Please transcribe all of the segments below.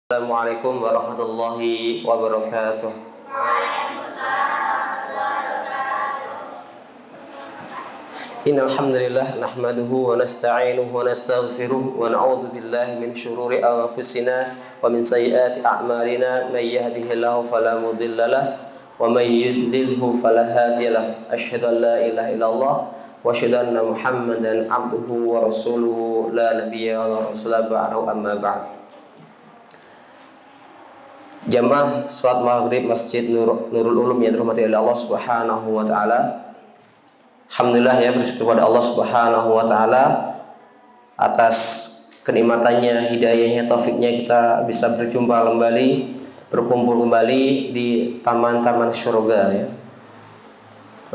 Assalamualaikum warahmatullahi wabarakatuh. Innal hamdalillah nahmaduhu wa nasta'inuhu wa nastaghfiruh wa na'udzu billahi min shururi anfusina wa min sayyiati a'malina may yahdihillahu fala mudilla lahu wa may yudlilhu fala hadiya lahu. Asyhadu an la ilaha illallah wa asyhadu anna Muhammadan 'abduhu wa rasuluhu la nabiyya wa la rasula ba'dahu amma ba'd. Jamaah salat maghrib Masjid Nurul Ulum yang dirahmati oleh Allah Subhanahu wa taala. Alhamdulillah ya, bersyukur kepada Allah Subhanahu wa taala atas kenikmatannya, hidayahnya, taufiknya kita bisa berjumpa kembali, berkumpul kembali di taman-taman surga ya.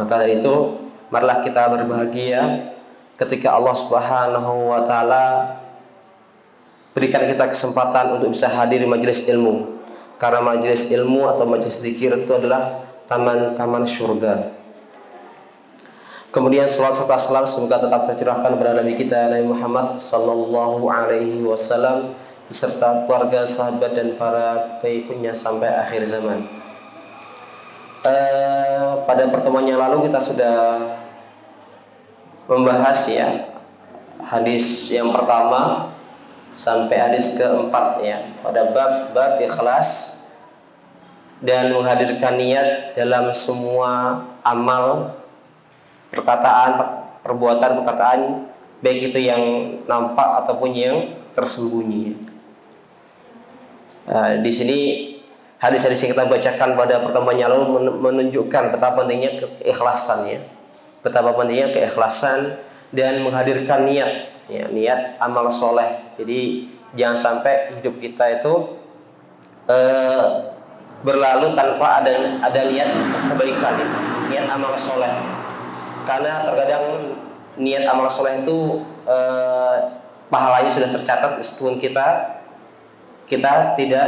Maka dari itu marilah kita berbahagia ketika Allah Subhanahu wa taala berikan kita kesempatan untuk bisa hadir di majelis ilmu. Karena majelis ilmu atau majelis zikir itu adalah taman-taman surga. Kemudian salat serta salam semoga tetap tercurahkan kepada Nabi kita Nabi Muhammad sallallahu alaihi wasallam beserta keluarga, sahabat dan para pengikutnya sampai akhir zaman. Pada pertemuan yang lalu kita sudah membahas ya hadis yang pertama sampai hadis keempat ya, pada bab ikhlas dan menghadirkan niat dalam semua amal, perkataan, perbuatan, baik itu yang nampak ataupun yang tersembunyi. Di sini hadis-hadis yang kita bacakan pada pertemuan yang lalu menunjukkan betapa pentingnya keikhlasan ya, betapa pentingnya keikhlasan dan menghadirkan niat. Ya, niat amal soleh. Jadi jangan sampai hidup kita itu berlalu tanpa ada niat kebaikan itu, niat amal soleh. Karena terkadang niat amal soleh itu pahalanya sudah tercatat meskipun kita tidak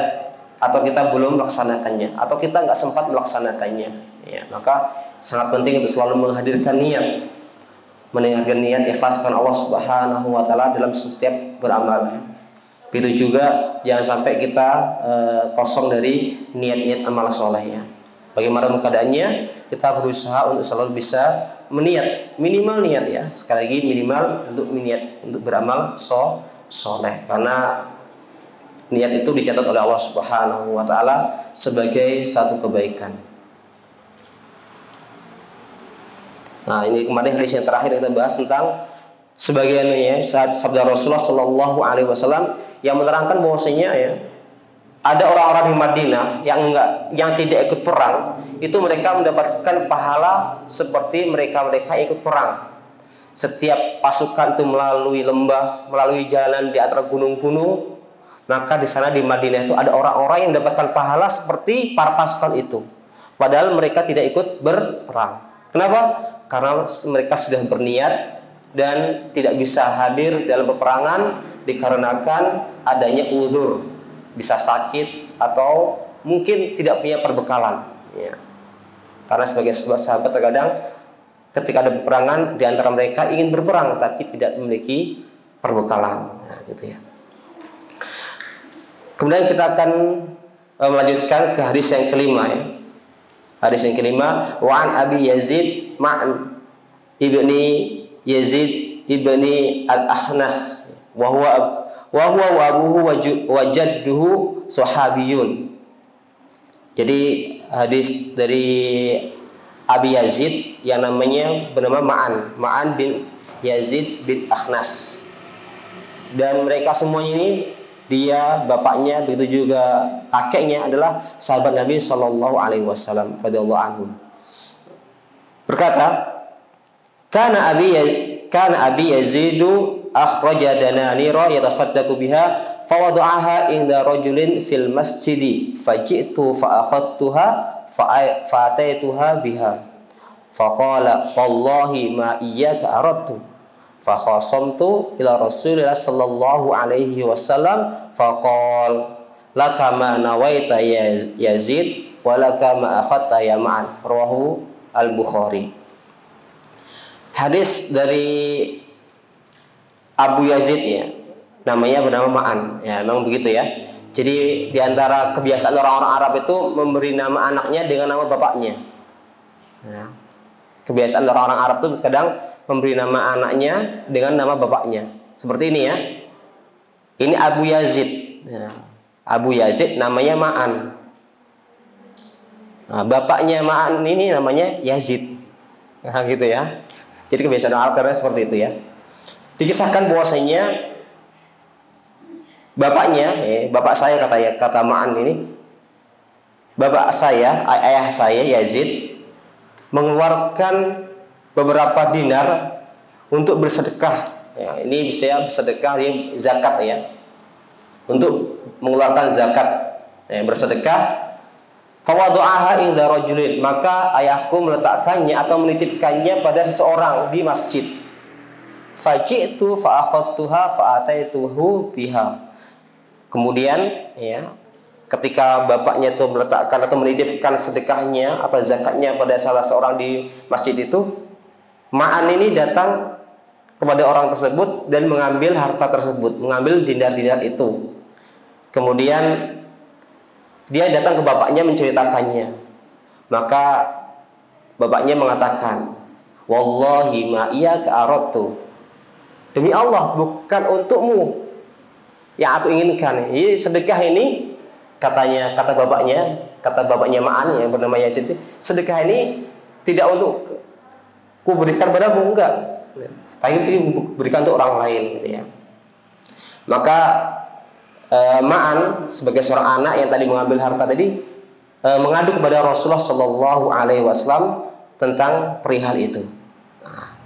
atau kita belum melaksanakannya atau kita nggak sempat melaksanakannya. Ya, maka sangat penting untuk selalu menghadirkan niat. Mendengarkan niat ikhlaskan Allah Subhanahu wa taala dalam setiap beramal. Begitu juga jangan sampai kita kosong dari niat-niat amal soleh ya. Bagaimana keadaannya? Kita berusaha untuk selalu bisa meniat, minimal niat ya. Sekali lagi minimal untuk niat untuk beramal soleh, karena niat itu dicatat oleh Allah Subhanahu wa taala sebagai satu kebaikan. Nah, ini kemarin hadis yang terakhir kita bahas tentang sebagian ya sabda Rasulullah Shallallahu Alaihi Wasallam yang menerangkan bahwasanya ya ada orang-orang di Madinah yang tidak ikut perang, itu mereka mendapatkan pahala seperti mereka ikut perang. Setiap pasukan itu melalui lembah, melalui jalan di antara gunung-gunung, maka di sana di Madinah itu ada orang-orang yang mendapatkan pahala seperti para pasukan itu, padahal mereka tidak ikut berperang. Kenapa? Karena mereka sudah berniat dan tidak bisa hadir dalam peperangan dikarenakan adanya uzur, bisa sakit atau mungkin tidak punya perbekalan ya. Karena sebagai sebuah sahabat terkadang ketika ada peperangan di antara mereka ingin berperang tapi tidak memiliki perbekalan. Nah, gitu ya. Kemudian kita akan melanjutkan ke hadis yang kelima ya. Hadis yang kelima, wa an Abi Yazid Ma'an ibni Yazid ibni Al-Akhnas wa huwa wa abuhu wa jadduhu sahabiyun. Jadi hadis dari Abi Yazid yang namanya bernama Ma'an bin Yazid bin Akhnas. Dan mereka semuanya ini, dia, bapaknya, begitu juga kakeknya adalah sahabat Nabi Shallallahu Alaihi Wasallam radhiyallahu anhu. Berkata, Kana Abi Yazidu akhraja dananira yatasaddaqu biha fawada'aha inda rajulin fil masjidi faji'tu fa'akhadtuha fa'ataituha biha faqala wallahi ma iyyaka aradtu fakhasamtu ila Rasulillah sallallahu alaihi wasallam faqal laka ma nawaita Yazid wa laka ma akhadta ya Ma'an. Rawahu Al-Bukhari. Hadis dari Abu Yazid ya, namanya bernama Ma'an ya, memang begitu ya. Jadi di antara kebiasaan orang-orang Arab itu memberi nama anaknya dengan nama bapaknya. Ya. Kebiasaan orang-orang Arab itu kadang memberi nama anaknya dengan nama bapaknya. Seperti ini ya. Ini Abu Yazid. Ya. Abu Yazid namanya Ma'an. Nah, bapaknya Ma'an ini namanya Yazid. Nah, gitu ya. Jadi kebiasaan orang Arab karena seperti itu ya. Dikisahkan bahwasanya bapaknya, bapak saya kata Ma'an ini, bapak saya, ayah saya Yazid mengeluarkan beberapa dinar untuk bersedekah. Ya, ini bisa bersedekah di zakat ya. Untuk mengeluarkan zakat, bersedekah. Fawadu'aha inda rajulin, maka ayahku meletakkannya atau menitipkannya pada seseorang di masjid. Faji'tu fa'akhadtuha fa'ataituhu biha. Kemudian ya, ketika bapaknya itu meletakkan atau menitipkan sedekahnya atau zakatnya pada salah seorang di masjid itu, Ma'an ini datang kepada orang tersebut dan mengambil harta tersebut, mengambil dinar-dinar itu. Kemudian dia datang ke bapaknya menceritakannya. Maka bapaknya mengatakan, "Wallahi ma iyyaka aradtu." Demi Allah, bukan untukmu yang aku inginkan. Ini sedekah ini, kata bapaknya Ma'an yang bernama Yazid, sedekah ini tidak untuk ku berikan padamu, enggak, tapi berikan untuk orang lain gitu ya. Maka Ma'an sebagai seorang anak yang tadi mengambil harta tadi mengadu kepada Rasulullah Shallallahu Alaihi Wasallam tentang perihal itu. Nah,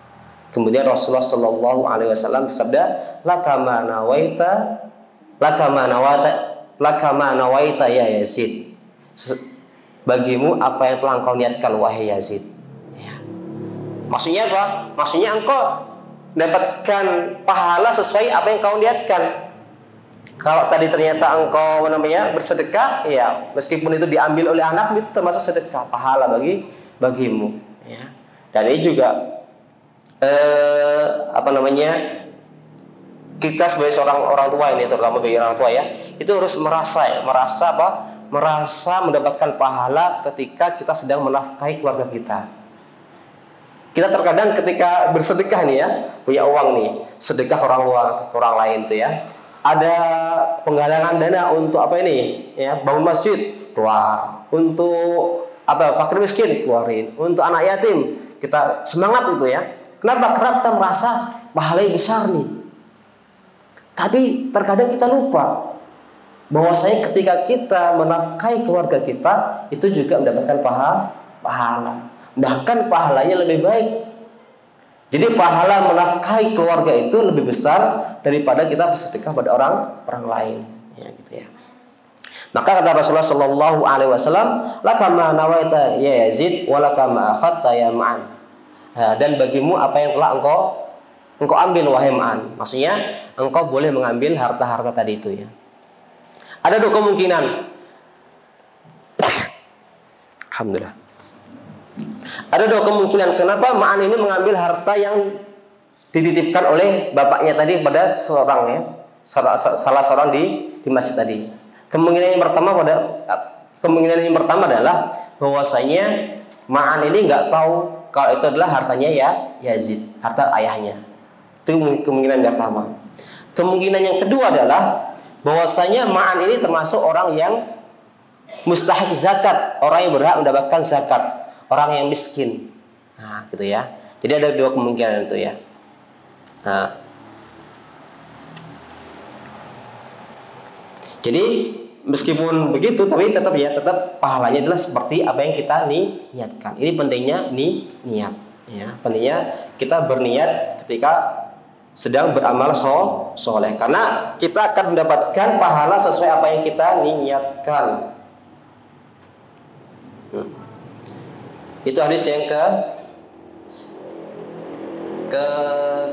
kemudian Rasulullah Shallallahu Alaihi Wasallam bersabda, lakama nawaita ya Yazid, bagimu apa yang telah engkau niatkan wahai Yazid. Ya. Maksudnya apa? Maksudnya engkau dapatkan pahala sesuai apa yang kau niatkan. Kalau tadi ternyata engkau bersedekah, ya meskipun itu diambil oleh anak, itu termasuk sedekah, pahala bagimu. Ya. Dan ini juga kita sebagai seorang orang tua ini, terutama bagi orang tua ya, itu harus merasa mendapatkan pahala ketika kita sedang menafkahi keluarga kita. Kita terkadang ketika bersedekah nih ya, punya uang nih, sedekah ke orang lain tuh ya, ada penggalangan dana untuk apa ini ya, bangun masjid, keluar, untuk fakir miskin keluarin, untuk anak yatim kita semangat itu ya. Kenapa? Karena kita merasa pahalanya besar nih. Tapi terkadang kita lupa bahwasanya ketika kita menafkahi keluarga kita, itu juga mendapatkan pahala. Bahkan pahalanya lebih baik. Jadi pahala menafkahi keluarga itu lebih besar daripada kita bersedekah pada orang lain, ya gitu ya. Maka kata Rasulullah Shallallahu Alaihi Wasallam, lakama nawaita ya Yazid, walakama akhadta ya Ma'an. Dan bagimu apa yang telah engkau ambil wahai Ma'an. Maksudnya engkau boleh mengambil harta-harta tadi itu ya. Ada dua kemungkinan. Alhamdulillah. Ada dua kemungkinan kenapa Ma'an ini mengambil harta yang dititipkan oleh bapaknya tadi pada salah seorang di masjid tadi. Kemungkinan yang pertama adalah bahwasanya Ma'an ini nggak tahu kalau itu adalah hartanya ya Yazid, harta ayahnya. Itu kemungkinan yang pertama. Kemungkinan yang kedua adalah bahwasanya Ma'an ini termasuk orang yang mustahik zakat, orang yang berhak mendapatkan zakat, orang yang miskin. Nah, gitu ya. Jadi ada dua kemungkinan itu ya. Nah. Jadi meskipun begitu, tapi tetap pahalanya adalah seperti apa yang kita niatkan. Ini pentingnya niat. Ya, pentingnya kita berniat ketika sedang beramal soleh, karena kita akan mendapatkan pahala sesuai apa yang kita niatkan. Itu hadis yang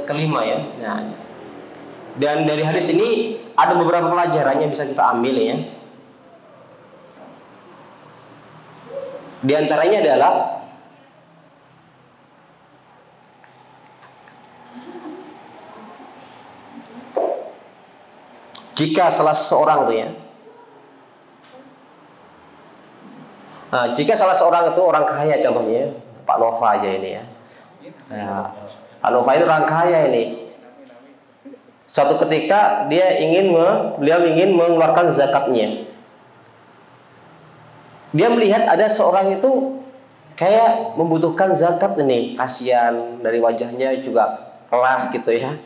kelima ya. Nah, dan dari hadis ini ada beberapa pelajaran yang bisa kita ambil ya. Di antaranya adalah jika salah seseorang tuh ya Jika salah seorang itu orang kaya, contohnya Pak Nova aja ini ya. Pak Nova ini orang kaya ini. Suatu ketika beliau ingin mengeluarkan zakatnya. Dia melihat ada seorang itu kayak membutuhkan zakat ini, kasihan, dari wajahnya juga kelas gitu ya,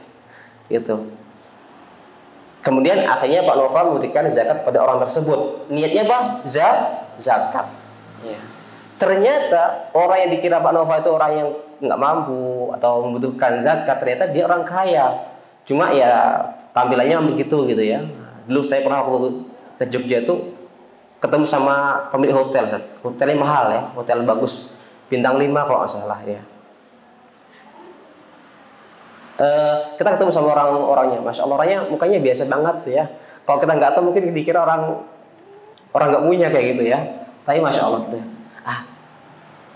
gitu. Kemudian akhirnya Pak Nova memberikan zakat pada orang tersebut. Niatnya apa? Zakat. Ya. Ternyata orang yang dikira Pak Nova itu orang yang nggak mampu atau membutuhkan zakat, ternyata dia orang kaya. Cuma ya tampilannya begitu gitu ya. Dulu saya pernah waktu ke Jogja itu ketemu sama pemilik hotel. Hotelnya mahal ya, hotel bagus, bintang 5 kalau nggak salah ya. Kita ketemu sama orang-orangnya, masya Allah, orangnya mukanya biasa banget ya. Kalau kita nggak tahu mungkin dikira orang nggak punya kayak gitu ya. Tapi masya Allah gitu.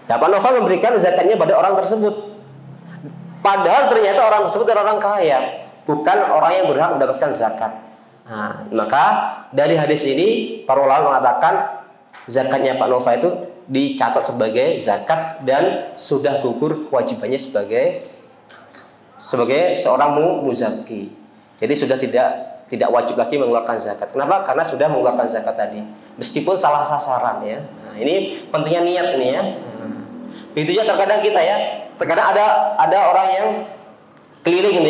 Pak Nova memberikan zakatnya pada orang tersebut. Padahal ternyata orang tersebut adalah orang kaya, bukan orang yang berhak mendapatkan zakat. Maka dari hadis ini para ulama mengatakan zakatnya Pak Nova itu dicatat sebagai zakat dan sudah gugur kewajibannya sebagai seorang muzaki. Jadi sudah tidak wajib lagi mengeluarkan zakat. Kenapa? Karena sudah mengeluarkan zakat tadi. Meskipun salah sasaran ya. Ini pentingnya niat ini ya. Begitu juga terkadang kita ya. Terkadang ada orang yang keliling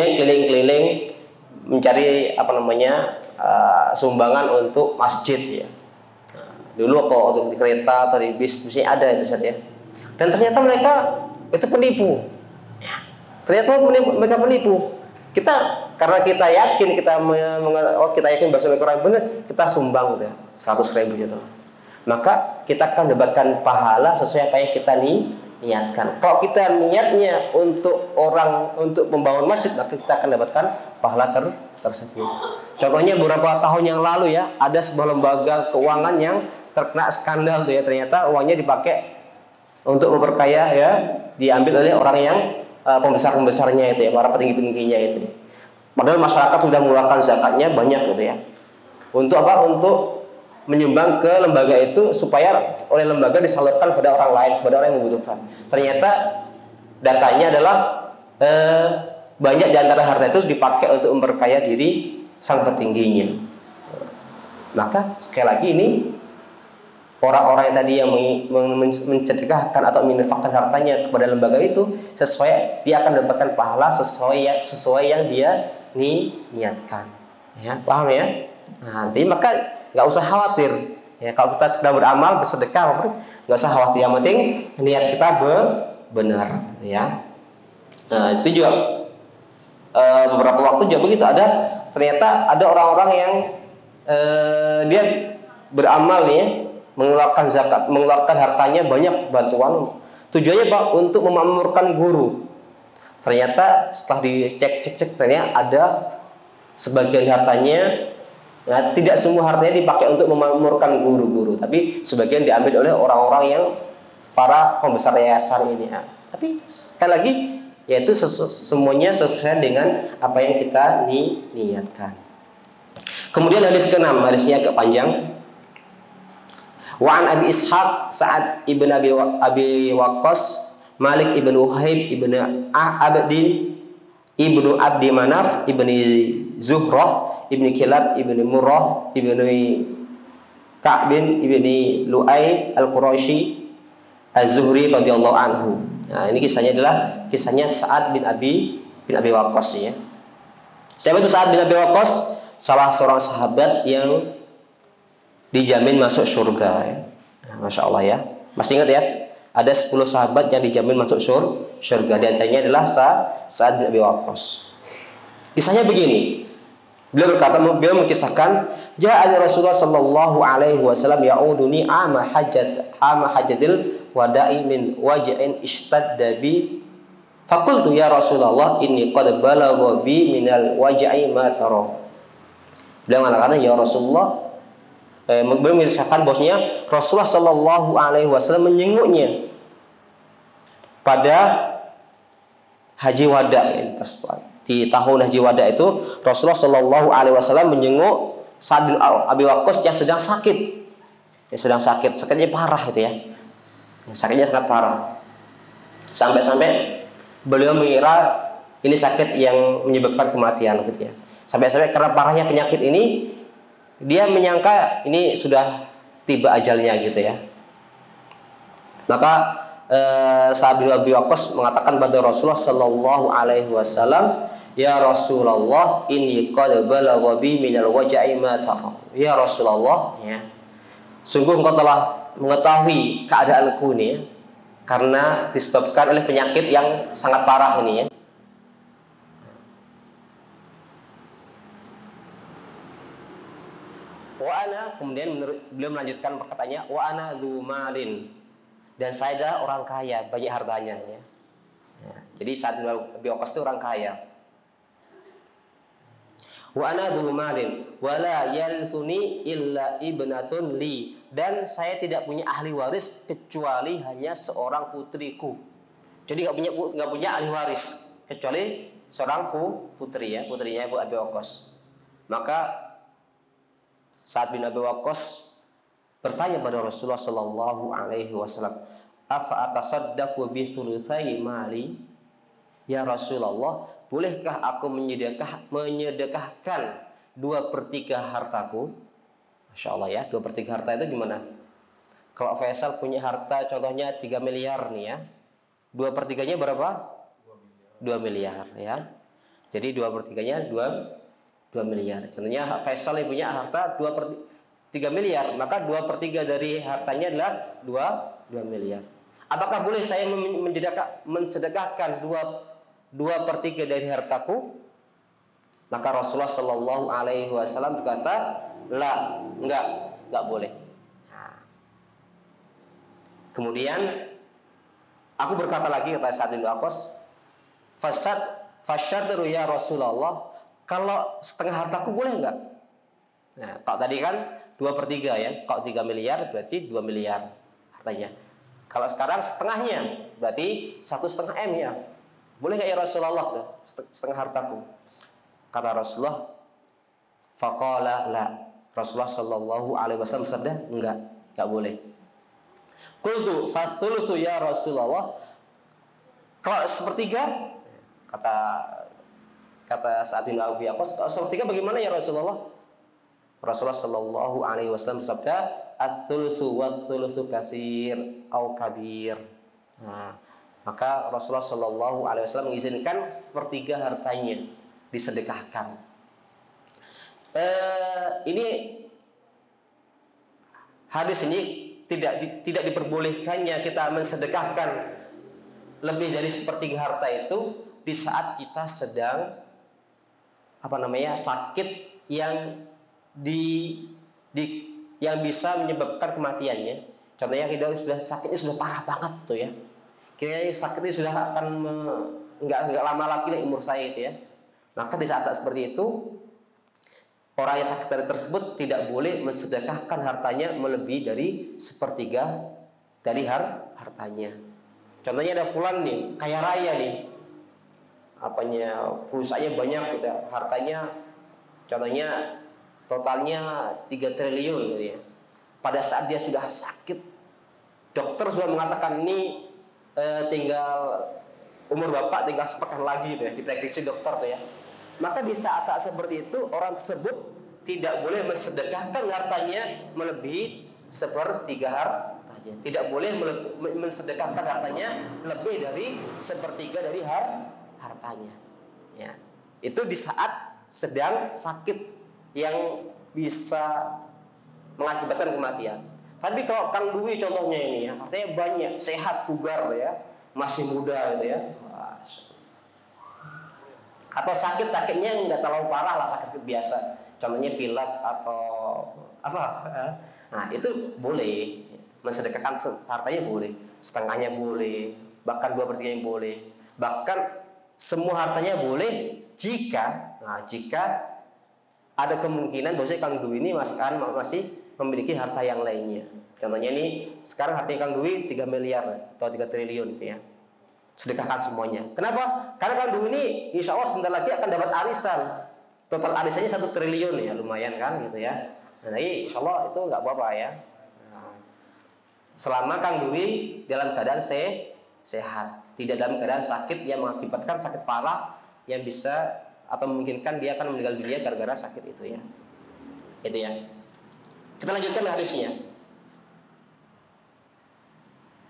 mencari sumbangan untuk masjid ya. Dulu kok untuk di kereta atau di bis mesti ada itu Ustaz ya. Dan ternyata mereka itu penipu. Ternyata mereka menipu. Karena kita yakin bahasa Al-Quran benar, kita sumbang gitu ya, 100.000 gitu. Maka kita akan mendapatkan pahala sesuai apa yang kita niatkan. Kalau kita niatnya untuk membangun masjid, maka kita akan dapatkan pahala tersebut. Contohnya beberapa tahun yang lalu ya, ada sebuah lembaga keuangan yang terkena skandal tuh ya, ternyata uangnya dipakai untuk memperkaya ya, diambil oleh orang yang pembesar-pembesarnya itu ya, para petinggi-petingginya itu. Padahal masyarakat sudah mengeluarkan zakatnya banyak gitu ya. Untuk apa? Untuk menyumbang ke lembaga itu supaya oleh lembaga disalurkan pada orang lain, pada orang yang membutuhkan. Ternyata datanya adalah banyak di antara harta itu dipakai untuk memperkaya diri sang petingginya. Maka sekali lagi ini orang-orang yang tadi yang mencedekahkan atau menginfakkan hartanya kepada lembaga itu dia akan mendapatkan pahala sesuai yang dia niatkan. Ya, paham ya? Nanti maka nggak usah khawatir. Ya, kalau kita sedang beramal, bersedekah, nggak usah khawatir. Yang penting niat kita benar. Ya. Nah, itu juga beberapa waktu juga begitu. Ternyata ada orang-orang yang dia beramal nih ya, mengeluarkan zakat, mengeluarkan hartanya banyak bantuan. Tujuannya Pak untuk memakmurkan guru. Ternyata setelah dicek ternyata ada sebagian hartanya, tidak semua hartanya dipakai untuk memakmurkan guru-guru, tapi sebagian diambil oleh orang-orang yang para pembesar yayasan ini. Tapi sekali lagi, yaitu semuanya sesuai dengan apa yang kita niatkan. Kemudian hadis ke-6, hadisnya agak panjang. Wa an Abi Ishaq Sa'ad ibn Abi Waqqas Malik ibn Uhaib ibn Abdin ibnu Abdi Manaf ibni Zuhrah ibni Kilab ibni Murrah ibni Ka'bin ibni Lu'ay al-Quraisy Az-Zuhri radhiyallahu anhu. Nah, ini kisahnya adalah kisahnya Sa'ad bin Abi Waqqas ya. Siapa itu Sa'ad bin Abi Waqqas? Salah seorang sahabat yang dijamin masuk surga ya. Masya Allah ya. Masih ingat ya? Ada 10 sahabat yang dijamin masuk surga. Di antaranya adalah Sa'ad bin Abi Waqqas. Kisahnya begini. Beliau mengkisahkan, ja'ani Rasulullah sallallahu alaihi wasallam ya'uduni ama hajjatil wada'i min waj'in ishtadda bi. Faqultu ya Rasulullah inni qad balagha bi minal waj'i ma tara. Beliau mengatakan, ya Rasulullah, beliau mengisahkan bahwasanya Rasulullah Shallallahu Alaihi Wasallam menjenguknya pada haji wada ya, di tahun haji wada itu Rasulullah Shallallahu Alaihi Wasallam menjenguk Sa'ad bin Abi Waqqas yang sedang sakit yang sedang sakit, sakitnya parah itu ya. Sakitnya sangat parah. Sampai-sampai beliau mengira ini sakit yang menyebabkan kematian gitu ya. Sampai-sampai karena parahnya penyakit ini, dia menyangka ini sudah tiba ajalnya gitu ya. Maka Sa'ad bin Abi Waqqas mengatakan pada Rasulullah sallallahu alaihi wasallam, "Ya Rasulullah, inni qad balagha bi minal waja'i ma tara." Ya Rasulullah, ya. Sungguh engkau telah mengetahui keadaanku ini ya, karena disebabkan oleh penyakit yang sangat parah ini ya. Wa ana, kemudian beliau melanjutkan perkataannya, wa ana dzu malin, dan saya adalah orang kaya, banyak hartanya ya. Jadi saat Abi Waqqas itu orang kaya. Wa ana dzu malin wa la yarithuni illa ibnatun li, dan saya tidak punya ahli waris kecuali hanya seorang putriku. Jadi nggak punya ahli waris kecuali seorang putri ya, putrinya Abi Waqqas. Maka Sa'ad bin Abi Waqqas bertanya pada Rasulullah sallallahu alaihi wasallam, "Afa atasaddaqu bi thulutsai mali?" Ya Rasulullah, bolehkah aku menyedekahkan 2/3 hartaku? Masya Allah ya, 2/3 harta itu gimana? Kalau Faisal punya harta contohnya 3 miliar nih ya, 2/3-nya berapa? 2 miliar ya. Jadi 2/3-nya 2 miliar. Contohnya Faisal yang punya harta 2/3 miliar, maka 2/3 dari hartanya adalah 2 miliar. Apakah boleh saya mensedekahkan 2/3 dari hartaku? Maka Rasulullah Shallallahu Alaihi Wasallam berkata, "La, enggak boleh." Nah. Kemudian aku berkata lagi kepada Sa'ad bin Waqqas, "Fasyadru ya Rasulullah, kalau setengah hartaku boleh enggak?" Nah, kalau tadi kan 2/3 ya, kalau 3 miliar berarti 2 miliar hartanya. Kalau sekarang setengahnya berarti 1,5 M ya. Boleh enggak ya Rasulullah setengah hartaku? Kata Rasulullah, faqala la. Rasulullah sallallahu alaihi wasallam bersabda, enggak boleh. Qultu fathulutsu ya Rasulullah, kalau sepertiga, kata Sa'ad bin Abi Waqqas, kalau sepertiga bagaimana ya Rasulullah? Rasulullah sallallahu alaihi wasallam bersabda, ats-tsulusu waats-tsulusu katsir au kabir. Nah, maka Rasulullah sallallahu alaihi wasallam mengizinkan sepertiga hartanya disedekahkan. Ini hadis ini tidak diperbolehkannya kita mensedekahkan lebih dari sepertiga harta itu di saat kita sedang sakit yang yang bisa menyebabkan kematiannya. Contohnya kita sakitnya sudah parah banget tuh ya. Kayaknya sakitnya sudah akan nggak lama lagi umur saya itu ya. Maka di saat-saat seperti itu, orang yang sakit tersebut tidak boleh mensedekahkan hartanya melebihi dari sepertiga dari hartanya. Contohnya ada fulan nih, kaya raya nih, perusahaannya banyak gitu ya, hartanya contohnya totalnya 3 triliun gitu ya. Pada saat dia sudah sakit, dokter sudah mengatakan ini tinggal umur bapak tinggal sepekan lagi gitu ya, diprediksi dokter tuh ya. Maka di saat-saat seperti itu orang tersebut tidak boleh mensedekahkan hartanya melebihi sepertiga hartanya. Tidak boleh mensedekahkan hartanya lebih dari sepertiga dari hartanya. Ya. Itu di saat sedang sakit yang bisa mengakibatkan kematian. Tapi kalau Kang Dwi contohnya ini ya, artinya banyak, sehat, bugar ya, masih muda gitu ya. Atau sakitnya nggak terlalu parah lah, sakit biasa. Contohnya pilek atau apa? Nah, itu boleh mensedekahkan hartanya boleh, setengahnya boleh, bahkan 2/3 boleh, bahkan semua hartanya boleh jika ada kemungkinan bahwa Kang Dwi ini masih memiliki harta yang lainnya. Contohnya ini sekarang hartanya Kang Dwi 3 miliar atau 3 triliun ya. Sedekahkan semuanya. Kenapa? Karena Kang Dwi ini insya Allah sebentar lagi akan dapat arisan. Total arisannya 1 triliun ya, lumayan kan gitu ya. Nah, insya Allah itu nggak apa-apa ya. Nah, Selama Kang Dwi dalam keadaan sehat, tidak dalam keadaan sakit yang mengakibatkan sakit parah yang bisa atau memungkinkan dia akan meninggal dunia gara-gara sakit itu ya. Itu ya. Kita lanjutkan hadisnya.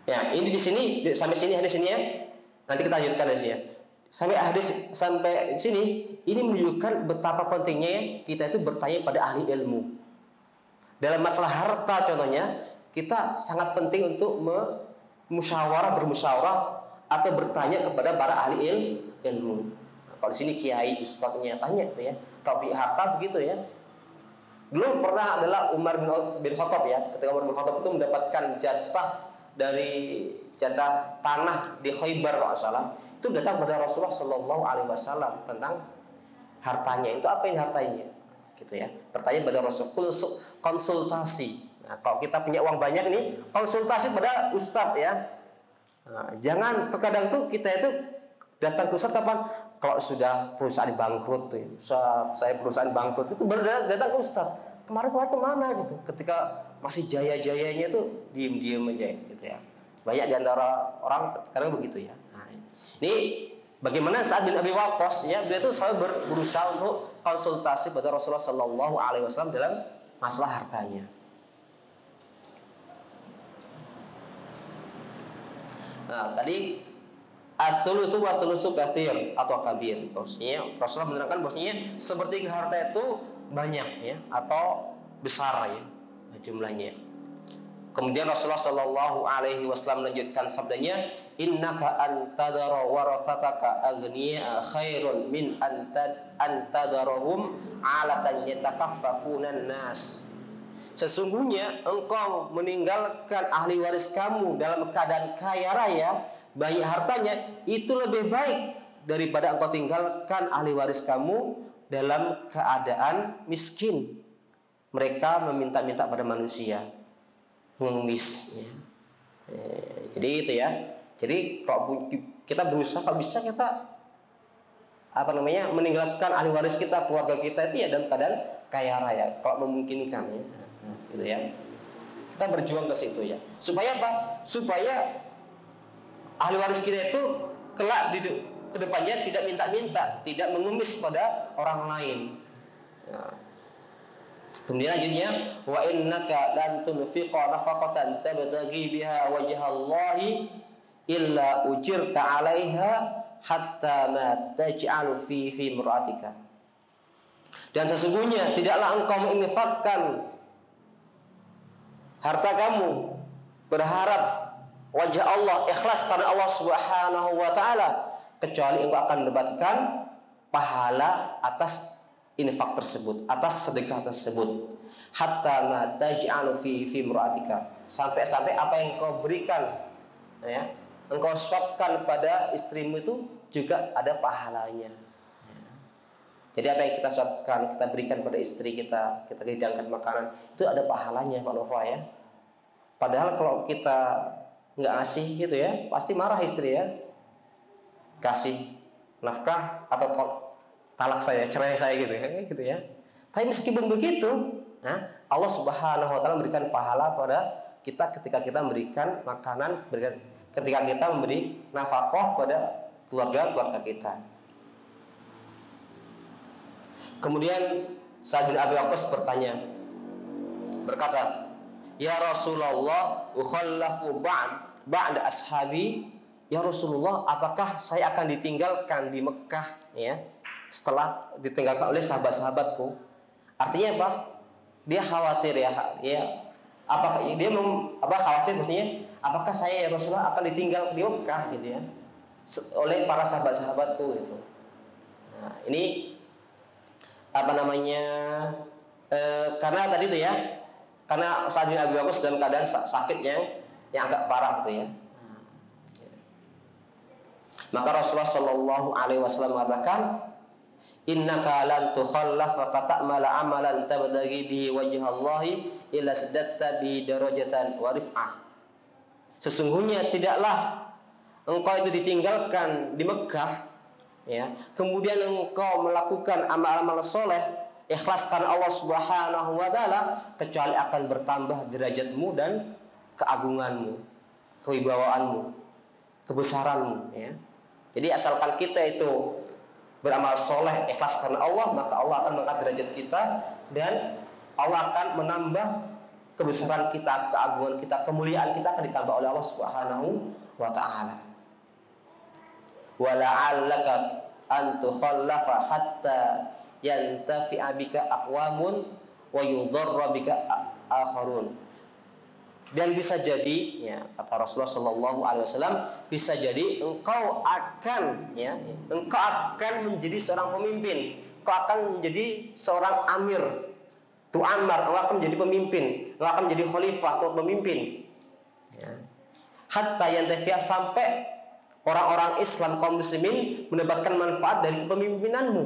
Ya, ini di sini sampai sini hadisnya. Nanti kita lanjutkan hadisnya. Sampai sini ini menunjukkan betapa pentingnya kita itu bertanya pada ahli ilmu. Dalam masalah harta contohnya, kita sangat penting untuk bermusyawarah atau bertanya kepada para ahli ilmu. Nah, kalau di sini kiai ustadznya tanya gitu ya, topik harta begitu ya. Dulu pernah adalah Umar bin Khattab ya, ketika Umar bin Khattab itu mendapatkan jatah tanah di Khaybar kalau salah, itu datang kepada Rasulullah Shallallahu Alaihi Wasallam tentang hartanya. Itu apa yang hartanya? Gitu ya. Bertanya pada Rasul, konsultasi. Nah, kalau kita punya uang banyak nih, konsultasi pada ustadz ya. Nah, jangan terkadang tuh kita itu datang ke ustadz kapan? Kalau sudah perusahaan bangkrut tuh, Ustadz, saya perusahaan bangkrut itu baru datang ke ustadz. Kemarin kemana gitu? Ketika masih jaya-jayanya tuh diem-diem aja gitu ya. Banyak di antara orang kadang begitu ya. Nah, ini bagaimana Sa'ad bin Abi Waqqas ya, dia itu selalu berusaha untuk konsultasi pada Rasulullah Shallallahu Alaihi Wasallam dalam masalah hartanya. Nah, tadi at-thulutsu wa thulutsu katsir atau kabir. Maksudnya Rasulullah menerangkan bahwasanya seperti harta itu banyak ya atau besar ya jumlahnya. Kemudian Rasulullah Shallallahu Alaihi Wasallam melanjutkan sabdanya, innaka antadara warathataka aghniya khairun min antadarahum alatan yatakaffafuna nas. Sesungguhnya engkau meninggalkan ahli waris kamu dalam keadaan kaya raya, banyak hartanya, itu lebih baik daripada engkau tinggalkan ahli waris kamu dalam keadaan miskin. Mereka meminta-minta pada manusia, mengemis. Ya. Jadi itu ya. Jadi kalau kita berusaha, kalau bisa kita meninggalkan ahli waris kita, keluarga kita itu ya dalam keadaan kaya raya, kalau memungkinkan ya. Gitu ya. Kita berjuang ke situ ya. Supaya apa? Supaya ahli waris kita itu kelak di kedepannya tidak minta-minta, tidak mengemis pada orang lain. Ya. Kemudian lanjutnya, wa innaka lan tunfiqa nafaqatan tabtaghi biha wajhallahi illa ujirta 'alaiha hatta ma taj'alu fi imra'atika. Dan sesungguhnya tidaklah engkau menginfakkan harta kamu berharap wajah Allah, ikhlas karena Allah Subhanahu wa taala, kecuali engkau akan mendapatkan pahala atas infak tersebut, atas sedekah tersebut. Hatta ma taj'alu fi imra'atika, sampai apa yang engkau berikan ya, engkau suapkan pada istrimu itu juga ada pahalanya. Jadi apa yang kita suapkan, kita berikan pada istri kita, kita hidangkan makanan, itu ada pahalanya Pak Nova ya. Padahal kalau kita nggak ngasih gitu ya, pasti marah istri ya. Kasih nafkah atau talak saya, cerai saya gitu ya. Tapi meskipun begitu, nah, Allah Subhanahu wa taala memberikan pahala pada kita ketika kita memberikan makanan, ketika kita memberi nafkah pada keluarga kita. Kemudian Sa'ad bin Abi Waqqas berkata, ya Rasulullah, ukhallafu ba'da ashabi. Ya Rasulullah, apakah saya akan ditinggalkan di Mekah ya, setelah ditinggalkan oleh sahabat-sahabatku? Artinya apa? Dia khawatir ya. Apakah dia khawatir maksudnya? Apakah saya ya Rasulullah akan ditinggal di Mekah gitu ya, oleh para sahabat-sahabatku gitu. Nah, ini karena tadi itu ya, karena Sa'ad bin Abi Waqqas dalam keadaan sakit yang agak parah gitu ya. Maka Rasulullah Shallallahu Alaihi Wasallam mengatakan, innaka lan tukhallafa fata'mala amalan tabtaghi bihi wajhallahi illa saddatta bi darajatan wa rif'ah. Sesungguhnya tidaklah engkau itu ditinggalkan di Mekah ya, kemudian engkau melakukan amal-amal soleh ikhlas karena Allah Subhanahu wa taala, kecuali akan bertambah derajatmu dan keagunganmu, kewibawaanmu, kebesaranmu, ya. Jadi asalkan kita itu beramal soleh, ikhlas karena Allah, maka Allah akan mengangkat derajat kita dan Allah akan menambah kebesaran kita, keagungan kita, kemuliaan kita akan ditambah oleh Allah Subhanahu wa taala. Wa la'allaka an tukhallafa hatta yantafi'a bika aqwamun wa yudarra bika akharun. Dan bisa jadi, ya, kata Rasulullah Shallallahu Alaihi Wasallam, bisa jadi engkau akan menjadi seorang pemimpin, engkau akan menjadi seorang amir, tu'ammar, engkau akan menjadi pemimpin, engkau akan menjadi khalifah atau pemimpin. Ya. Hatta yantafi'a, sampai orang-orang Islam kaum muslimin mendapatkan manfaat dari kepemimpinanmu.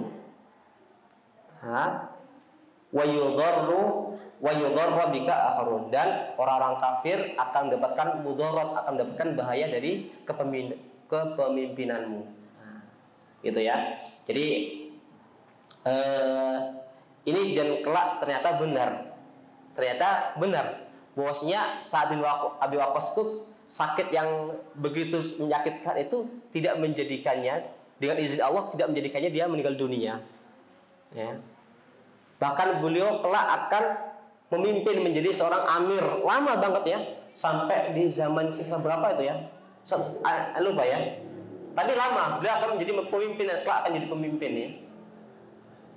Wa yudarra bika akharun, dan orang-orang kafir akan mendapatkan mudarat, akan mendapatkan bahaya dari kepemimpinanmu. Gitu ya. Jadi ini dan kelak ternyata benar bahwasanya Sa'ad bin Abi Waqqas itu sakit yang begitu menyakitkan itu tidak menjadikannya, dengan izin Allah, tidak menjadikannya dia meninggal dunia. Ya. Bahkan beliau kelak akan memimpin menjadi seorang amir, lama banget ya, sampai di zaman berapa itu ya, lupa ya, tapi lama beliau akan menjadi pemimpin, kelak akan jadi pemimpin ya,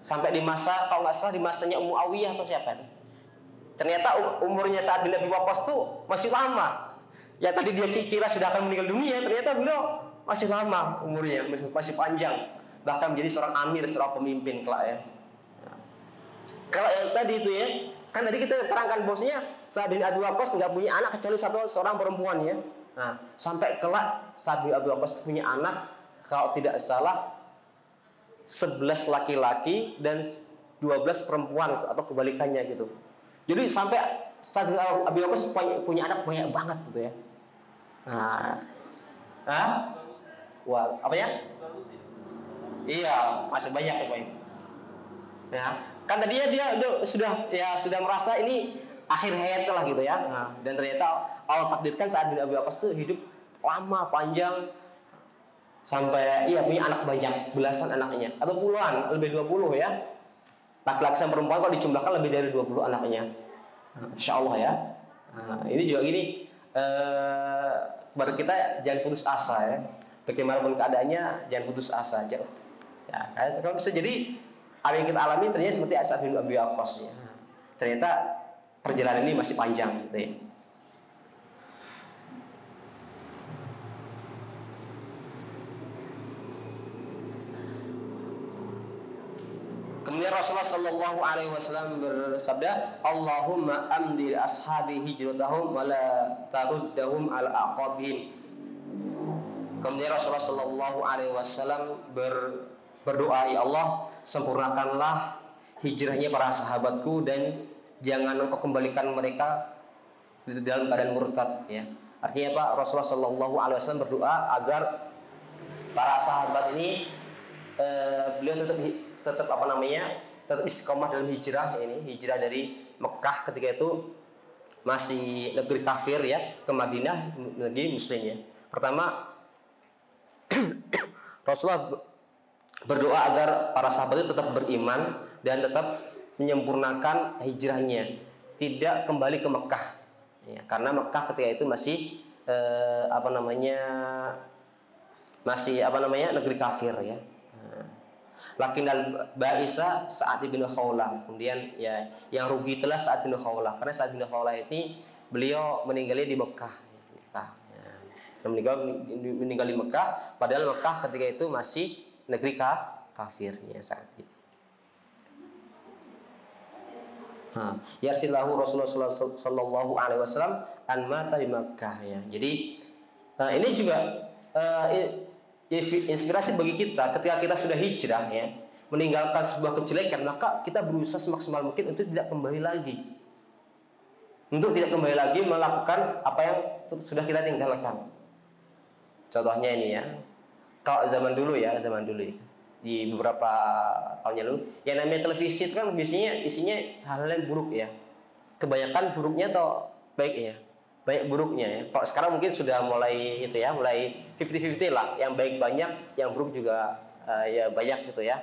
sampai di masa, kalau nggak salah di masanya Muawiyah atau siapa itu. Ternyata umurnya Sa'ad bin Abi Waqqas tuh masih lama ya, tadi dia kira sudah akan meninggal dunia, ternyata beliau masih lama umurnya, masih panjang, bahkan menjadi seorang amir, seorang pemimpin kelak ya. Kalau yang tadi itu ya, kan tadi kita terangkan bosnya Sa'ad bin Abi Waqqas nggak punya anak kecuali seorang perempuan ya. Nah, sampai kelak Sa'ad bin Abi Waqqas punya anak, kalau tidak salah 11 laki-laki dan 12 perempuan atau kebalikannya gitu. Jadi sampai Sa'ad bin Abi Waqqas punya anak banyak banget gitu ya. Wah, apa ya? Iya, masih banyak ya, Pak. Ya. Kan tadi dia sudah merasa ini akhir hayatnya lah gitu ya. Dan ternyata Allah takdirkan Sa'ad bin Abi Waqqas itu hidup lama, panjang, sampai punya anak banyak, belasan anaknya atau puluhan, lebih 20 ya. Laki-laki sama perempuan kalau dijumlahkan lebih dari 20 anaknya. Insya Allah ya. Ini juga gini, baru kita jangan putus asa ya. Bagaimanapun keadaannya, jangan putus asa aja. Ya, kalau bisa jadi apa yang kita alami ternyata seperti Sa'ad bin Abi Waqqas ya. Ternyata perjalanan ini masih panjang gitu ya. Kemudian Rasulullah Shallallahu Alaihi Wasallam bersabda, Allahumma amdi ashabi hijratahum wa la taruddahum ala aqabihim. Kemudian Rasulullah Shallallahu Alaihi Wasallam berdoa, ya Allah, sempurnakanlah hijrahnya para sahabatku dan jangan engkau kembalikan mereka dalam keadaan murtad ya. Artinya Pak, Rasulullah Shallallahu Alaihi Wasallam berdoa agar para sahabat ini beliau tetap tetap istiqomah dalam hijrah ini, hijrah dari Mekah ketika itu masih negeri kafir ya, ke Madinah negeri muslimnya. Pertama Rasulullah berdoa agar para sahabat itu tetap beriman dan tetap menyempurnakan hijrahnya, tidak kembali ke Mekah ya, karena Mekah ketika itu masih negeri kafir ya. Lakinnal ba'isa Sa'ad bin Khawlah. Kemudian ya, yang rugi telah Sa'ad bin Khawlah, karena Sa'ad bin Khawlah ini beliau meninggalnya di Mekah ya. Meninggal di Mekah, padahal Mekah ketika itu masih negeri kafirnya saat itu. Yarsillahu Rasulullah Sallallahu Alaihi Wasallam an mata di Makkah ya. Jadi ini juga inspirasi bagi kita ketika kita sudah hijrah ya, meninggalkan sebuah kejelekan, maka kita berusaha semaksimal mungkin untuk tidak kembali lagi, melakukan apa yang sudah kita tinggalkan. Contohnya ini ya, kalau zaman dulu di beberapa tahun lalu, yang namanya televisi itu kan biasanya isinya hal-hal yang buruk ya. Kebanyakan buruknya atau baik ya? banyak buruknya ya. Kalau sekarang mungkin sudah mulai itu ya, mulai 50-50 lah. Yang baik banyak, yang buruk juga ya banyak gitu ya.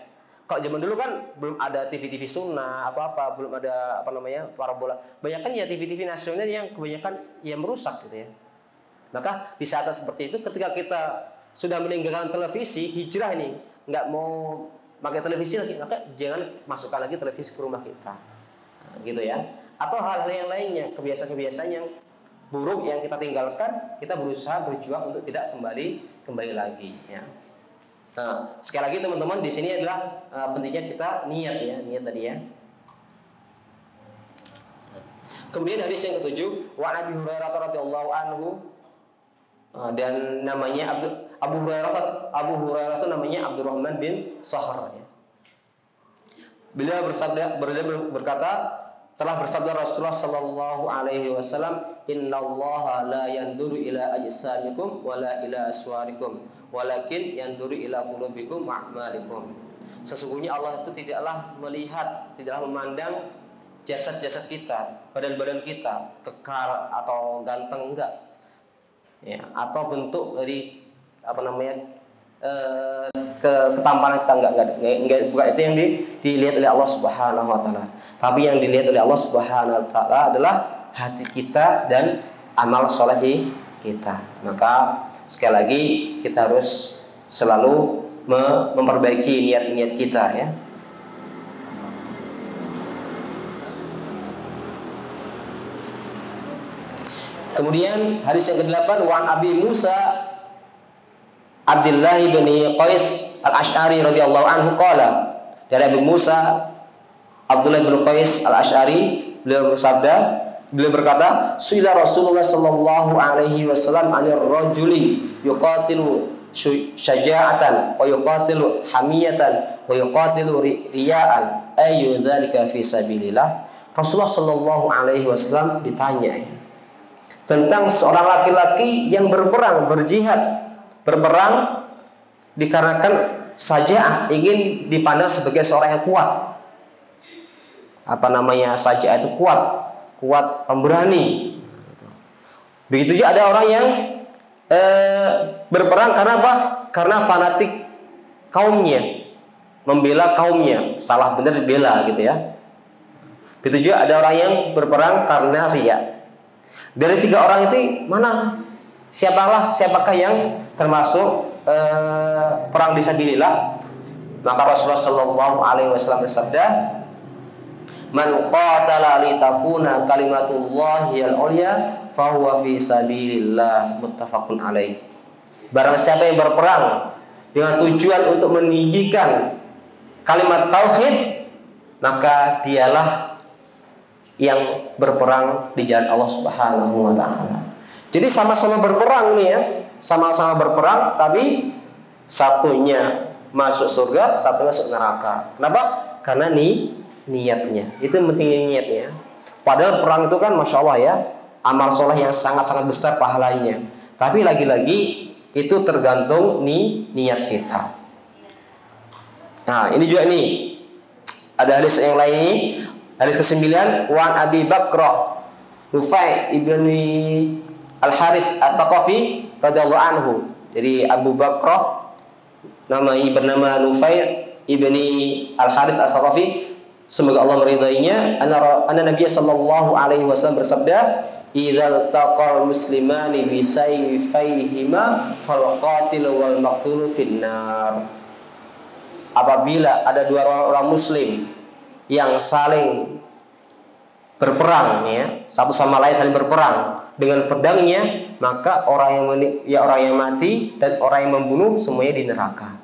Kalau zaman dulu kan belum ada TV-TV sunnah atau apa, belum ada apa namanya parabola. Banyak kan ya TV-TV nasional yang kebanyakan yang merusak gitu ya. Maka di saat-saat seperti itu, ketika kita sudah meninggalkan televisi, hijrah ini, nggak mau pakai televisi lagi, maka jangan masukkan lagi televisi ke rumah kita, nah, gitu ya. Atau hal-hal yang lainnya, kebiasaan-kebiasaan yang buruk yang kita tinggalkan, kita berusaha berjuang untuk tidak kembali lagi. Ya. Nah, sekali lagi teman-teman, di sini adalah pentingnya kita niat ya, niat tadi ya. Kemudian hadis yang ketujuh, wa Nabi Hurairah radhiyallahu anhu, dan namanya Abu Hurairah itu namanya Abdurrahman bin Sahr ya. Beliau berkata, telah bersabda Rasulullah sallallahu alaihi wasallam, innallaha la yanduru ila ajsamikum wala ila aswarikum walakin yanduru ila qulubikum wa a'malikum. Sesungguhnya Allah itu tidaklah melihat, tidaklah memandang jasad-jasad kita, badan-badan kita kekar atau ganteng, enggak ya, atau bentuk dari apa namanya ketampanan kita, enggak, bukan itu yang dilihat oleh Allah Subhanahu wa taala. Tapi yang dilihat oleh Allah Subhanahu wa taala adalah hati kita dan amal soleh kita. Maka sekali lagi kita harus selalu memperbaiki niat-niat kita ya. Kemudian hadis yang ke-8, wa Abi Musa Abdullah bin Qais Al-Asy'ari radhiyallahu anhu qala, dari Abu Musa Abdullah bin Qais Al-Asy'ari, beliau berkata, suila Rasulullah sallallahu alaihi wasallam 'anil rajuli yuqatilu syaja'atan wa yuqatilu hamiyatan wa yuqatilu riya'an ayu dzalika fi sabilillah. Rasulullah sallallahu alaihi wasallam ditanya ya, tentang seorang laki-laki yang berperang, berperang dikarenakan saja ingin dipandang sebagai seorang yang kuat. Apa namanya, saja itu kuat pemberani. Begitu juga ada orang yang berperang karena apa? Karena fanatik kaumnya, membela kaumnya, salah benar dibela gitu ya. Begitu juga ada orang yang berperang karena riya. Dari tiga orang itu mana siapakah yang termasuk perang fisabilillah? Maka Rasulullah sallallahu alaihi wasallam bersabda, man qatala li takuna kalimatullahi al-ulya fa huwa fi sabilillah, muttafaqun alaih. Barang siapa yang berperang dengan tujuan untuk meninggikan kalimat tauhid, maka dialah yang berperang di jalan Allah Subhanahu wa taala. Jadi sama-sama berperang nih ya, sama-sama berperang, tapi satunya masuk surga, satunya masuk neraka. Kenapa? Karena niatnya. Itu pentingnya niatnya. Padahal perang itu kan masya Allah ya, amal soleh yang sangat-sangat besar pahalanya. Tapi lagi-lagi itu tergantung niat kita. Nah ini juga nih, ada hadis yang lain ini. Hadis ke-9, Wan Abi Bakrah Nufai ibni Al-Haris At-Taqafi radhiyallahu anhu. Jadi Abu Bakrah bernama Nufai ibni Al-Haris At-Taqafi, semoga Allah meridainya, anna Nabi sallallahu alaihi wasallam bersabda, idzal taqal muslimani bi sayfayhima fal qatil wal maqtul finnar. Apabila ada dua orang muslim yang saling berperang ya, satu sama lain saling berperang dengan pedangnya, maka orang yang mati dan orang yang membunuh semuanya di neraka.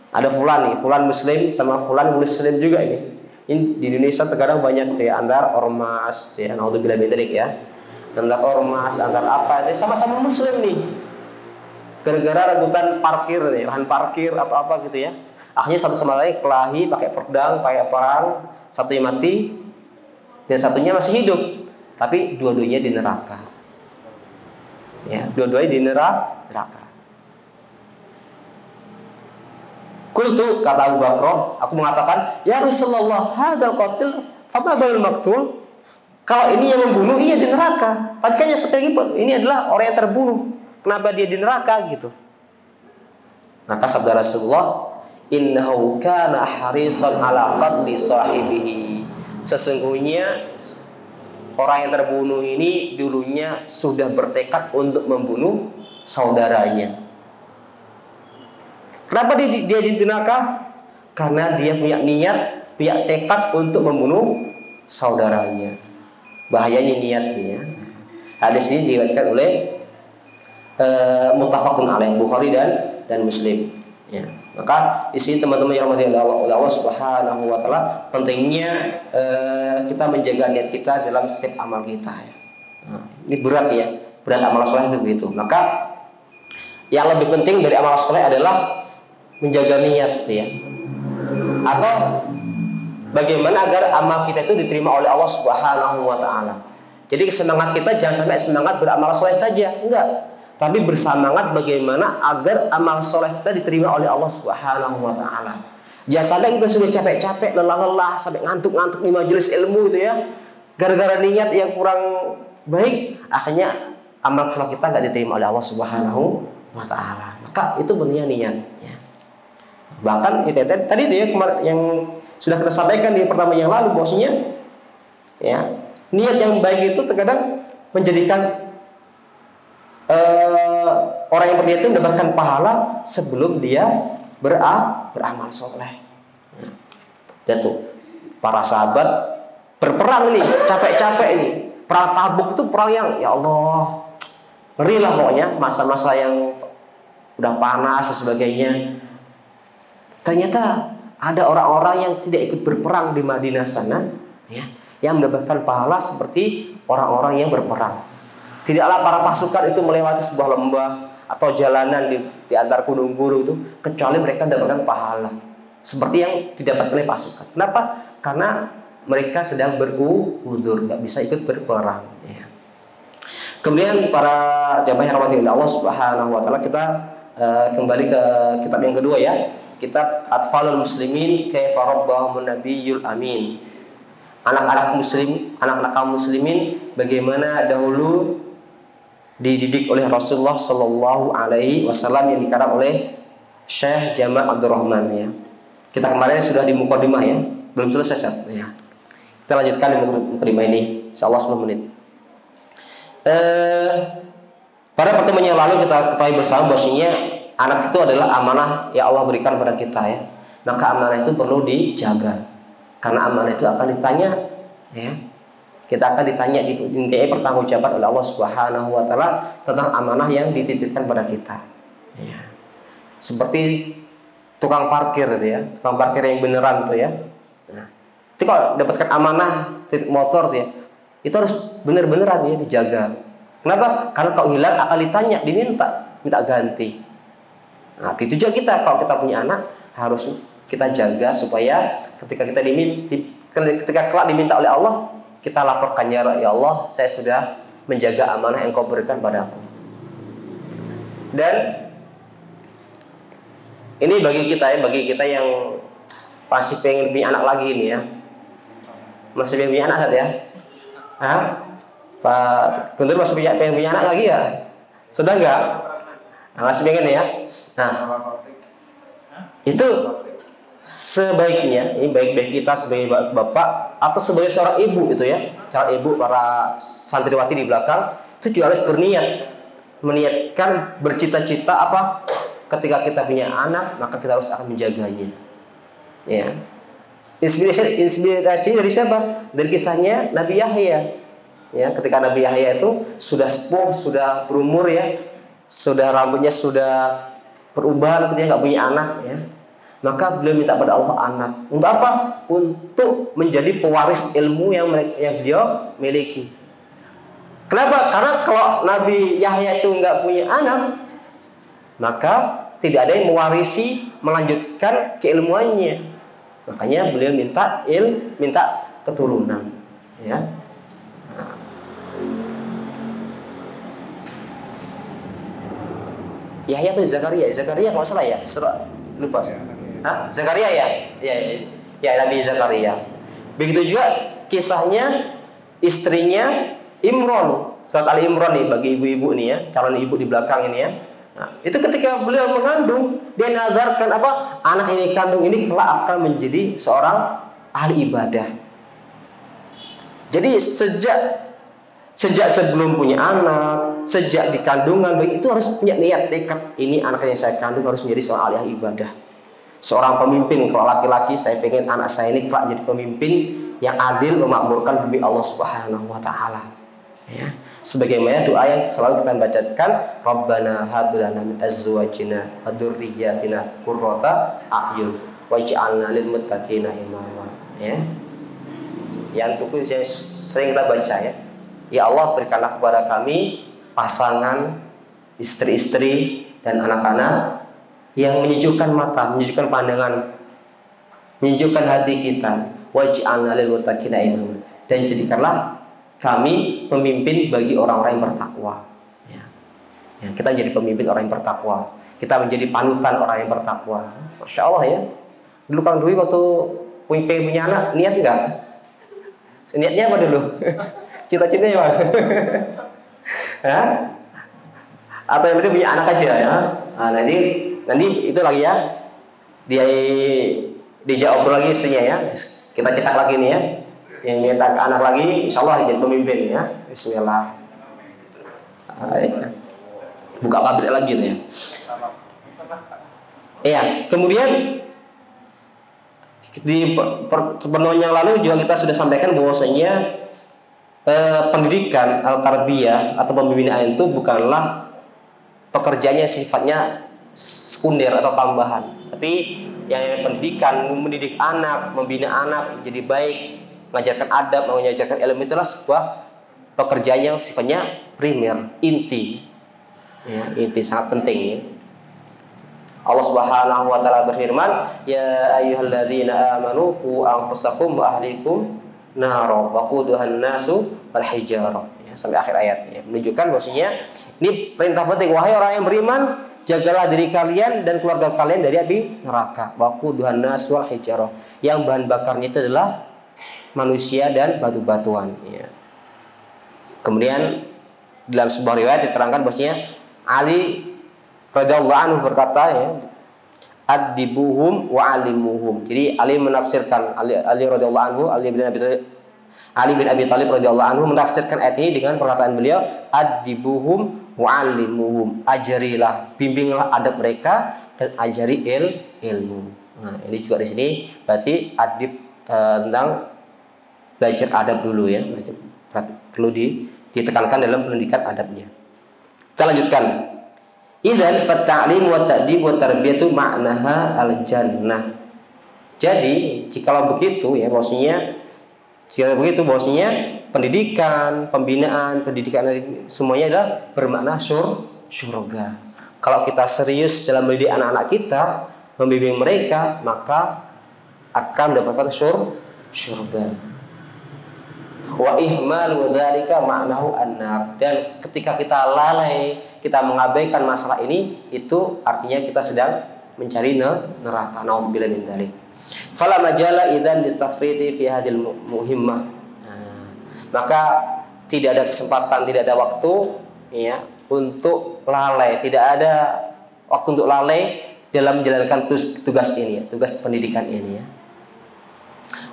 Ada fulan nih, fulan muslim sama fulan muslim juga ini. Di Indonesia terkadang banyak ya, antar ormas ya, naudzubillah min dzalik ya. Antar ormas, antar apa itu sama-sama muslim nih. Gara-gara rebutan parkir nih, lahan parkir atau apa gitu ya. Akhirnya satu sama lain kelahi, pakai pedang, pakai perang, satunya mati dan satunya masih hidup, tapi dua-duanya di neraka. Ya, dua-duanya di neraka. Qultu, kata Abu Bakrah, aku mengatakan, ya Rasulullah, hadzal qatil fama balul maqtul. Kalau ini yang membunuh, iya di neraka. Tapi kan yang satu lagi, ini adalah orang yang terbunuh. Kenapa dia di neraka gitu? Maka sabda Rasulullah, innahu kana harisan ala qatli sahibihi. Sesungguhnya orang yang terbunuh ini dulunya sudah bertekad untuk membunuh saudaranya. Kenapa dia di neraka? Karena dia punya niat, punya tekad untuk membunuh saudaranya. Bahayanya niatnya. Hadis ini diriwayatkan oleh muttafaqun alaih, Bukhari dan Muslim. Ya. Maka di sini teman-teman yang dirahmati oleh Allah Subhanahu wa taala, pentingnya kita menjaga niat kita dalam setiap amal kita ya. Nah, ini berat ya, berat amal soleh itu begitu. Maka yang lebih penting dari amal soleh adalah menjaga niat ya. Atau bagaimana agar amal kita itu diterima oleh Allah Subhanahu wa taala. Jadi semangat kita jangan sampai semangat beramal soleh saja, enggak. Tapi bersemangat bagaimana agar amal soleh kita diterima oleh Allah Subhanahu wa taala. Jangan sampai kita sudah capek-capek, lelah-lelah, sampai ngantuk-ngantuk di majelis ilmu itu ya. Gara-gara niat yang kurang baik, akhirnya amal soleh kita enggak diterima oleh Allah Subhanahu wa taala. Maka itu benarnya niat ya. Bahkan itu tadi itu ya yang sudah kita sampaikan di pertama yang lalu, bahwasanya ya, niat yang baik itu terkadang menjadikan orang yang berniat itu mendapatkan pahala sebelum dia beramal soleh. Dan tuh para sahabat berperang nih, capek-capek ini. Perang Tabuk itu perang yang ya Allah, ngeri lah pokoknya, masa-masa yang udah panas dan sebagainya. Ternyata ada orang-orang yang tidak ikut berperang di Madinah sana, ya, yang mendapatkan pahala seperti orang-orang yang berperang. Tidaklah para pasukan itu melewati sebuah lembah atau jalanan di antara gunung-gunung itu kecuali mereka mendapatkan pahala seperti yang didapatkan oleh pasukan. Kenapa? Karena mereka sedang berudzur, nggak bisa ikut berperang. Ya. Kemudian para jamaah yang dirahmati oleh Allah Subhanahu wa taala, kita kembali ke kitab yang kedua ya. Kitab Atfalul Muslimin Kaifa Rabbahumun Nabiyyul Amin. Anak-anak muslim, anak-anak kaum muslimin bagaimana dahulu dididik oleh Rasulullah Shallallahu Alaihi Wasallam yang dikarang oleh Syekh Jamal Abdurrahman ya. Kita kemarin sudah di mukadimah ya, belum selesai ya. Kita lanjutkan di mukadimah ini, insyaallah 10 menit. Pada pertemuan yang lalu kita ketahui bersama bahwasanya anak itu adalah amanah yang Allah berikan pada kita ya. Maka amanah itu perlu dijaga. Karena amanah itu akan ditanya ya. Kita akan ditanya di pertanggungjawaban oleh Allah Subhanahu wa taala tentang amanah yang dititipkan pada kita. Ya. Seperti tukang parkir gitu ya. Tukang parkir yang beneran tuh ya. Nah, itu kalau dapatkan amanah titik motor tuh ya, itu harus bener-beneran ya dijaga. Kenapa? Karena kalau hilang akan ditanya, minta ganti. Nah, itu juga kita kalau kita punya anak harus kita jaga supaya ketika kelak diminta oleh Allah, kita laporkan ya Allah, saya sudah menjaga amanah yang Kau berikan padaku. Dan ini bagi kita yang masih pengen punya anak lagi ini ya, masih pengen punya anak saat ya, Pak Guntur masih pengen punya anak lagi ya, sudah enggak? Nah, masih pengen ya. Nah, itu sebaiknya, ini baik-baik kita sebagai bapak atau sebagai seorang ibu itu ya, calon ibu, para santriwati di belakang itu juga harus meniatkan, bercita-cita apa? Ketika kita punya anak, maka kita harus akan menjaganya. Ya. Inspirasi dari siapa? Dari kisahnya Nabi Yahya. Ya, ketika Nabi Yahya itu sudah sepuh, sudah berumur ya, sudah rambutnya sudah perubahan, ketika nggak punya anak ya. Maka beliau minta pada Allah anak. Untuk apa? Untuk menjadi pewaris ilmu yang beliau miliki. Kenapa? Karena kalau Nabi Yahya itu nggak punya anak, maka tidak ada yang mewarisi, melanjutkan keilmuannya. Makanya beliau minta keturunan. Ya. Yahya itu Zakaria kalau salah ya, lupa. Zakaria ya? Ya, Nabi Zakaria. Begitu juga kisahnya istrinya Imron, surat Ali Imron nih bagi ibu-ibu nih ya, calon ibu di belakang ini ya. Nah, itu ketika beliau mengandung, dia nazarkan apa? Anak ini kandung ini kelak akan menjadi seorang ahli ibadah. Jadi sejak sebelum punya anak, sejak di kandungan, itu harus punya niat tekad. Ini anak yang saya kandung harus menjadi seorang ahli ibadah, seorang pemimpin. Kalau laki-laki, saya pengen anak saya ini kelak jadi pemimpin yang adil, memakmurkan bumi Allah Subhanahu Wa Taala. Ya. Sebagaimana doa yang selalu kita bacakan, Rabbana hab lana min azwajina wa dzurriyyatina qurrata a'yun waj'alna lil muttaqina imama. Ya. Yang itu saya sering kita baca ya. Ya Allah, berikanlah kepada kami pasangan, istri-istri dan anak-anak yang menyejukkan mata, menyejukkan pandangan, menyejukkan hati kita. Waj'alna lil muttaqina imama. Dan jadikanlah kami pemimpin bagi orang-orang yang bertakwa. Ya. Ya, kita menjadi pemimpin orang yang bertakwa. Kita menjadi panutan orang yang bertakwa. Masya Allah ya. Dulu Kang Dwi waktu punya anak, niat enggak? Niatnya apa dulu? Cita-citanya apa? Ya? Atau yang penting punya anak aja ya? Nah, nanti itu lagi ya. Dia obrol lagi istrinya ya. Kita cetak lagi nih ya. Yang nyetak anak lagi, insya Allah jadi pemimpin ya. Bismillah. Buka pabrik lagi nih ya. Iya, kemudian di pertemuan yang lalu juga kita sudah sampaikan bahwasanya pendidikan atau tarbiyah atau pembinaan itu bukanlah pekerjaannya sifatnya sekunder atau tambahan, tapi yang pendidikan, mendidik anak, membina anak jadi baik, mengajarkan adab, mengajarkan ilmu, itulah sebuah pekerjaan yang sifatnya primer, inti. Ya, inti sangat penting ya. Allah Subhanahu wa taala berfirman, "Ya ayyuhalladzina amanu qu anfusakum wa ahlikum nara waquduhan nasu wal hijarah." Ya, sampai akhir ayat ya. Menunjukkan bahwasanya ini perintah penting, wahai orang yang beriman, jagalah diri kalian dan keluarga kalian dari api neraka. Waquduhan nasu wal hijarah. Yang bahan bakarnya itu adalah manusia dan batu-batuan ya. Kemudian dalam sebuah riwayat diterangkan bahwasanya Ali radhiyallahu anhu berkata ya, adibuhum wa alimuhum. Jadi Ali menafsirkan, Ali radhiyallahu anhu, Ali bin Abi Thalib radhiyallahu anhu menafsirkan ayat ini dengan perkataan beliau, adibuhum wa alimuhum. Ajarilah, bimbinglah adab mereka dan ajari ilmu. Nah, ini juga di sini berarti adib tentang belajar adab dulu ya, perlu ditekankan dalam pendidikan adabnya. Kita lanjutkan. Idzan fatta'lim wa ta'dib wa tarbiyatu ma'naha al-jannah. Jadi, jikalau begitu ya, maksudnya pendidikan, pembinaan, pendidikan semuanya adalah bermakna surga. Kalau kita serius dalam mendidik anak-anak kita, membimbing mereka, maka akan mendapatkan surga. Wa ihmal dzalika ma'nahu an-nar. Dan ketika kita lalai, kita mengabaikan masalah ini, itu artinya kita sedang mencari neraka. Nauzubillah min dzalik. Fala majala idzan litafriti fi hadhil muhimmah. Maka tidak ada kesempatan, tidak ada waktu ya untuk lalai, tidak ada waktu untuk lalai dalam menjalankan tugas ini ya, tugas pendidikan ini ya.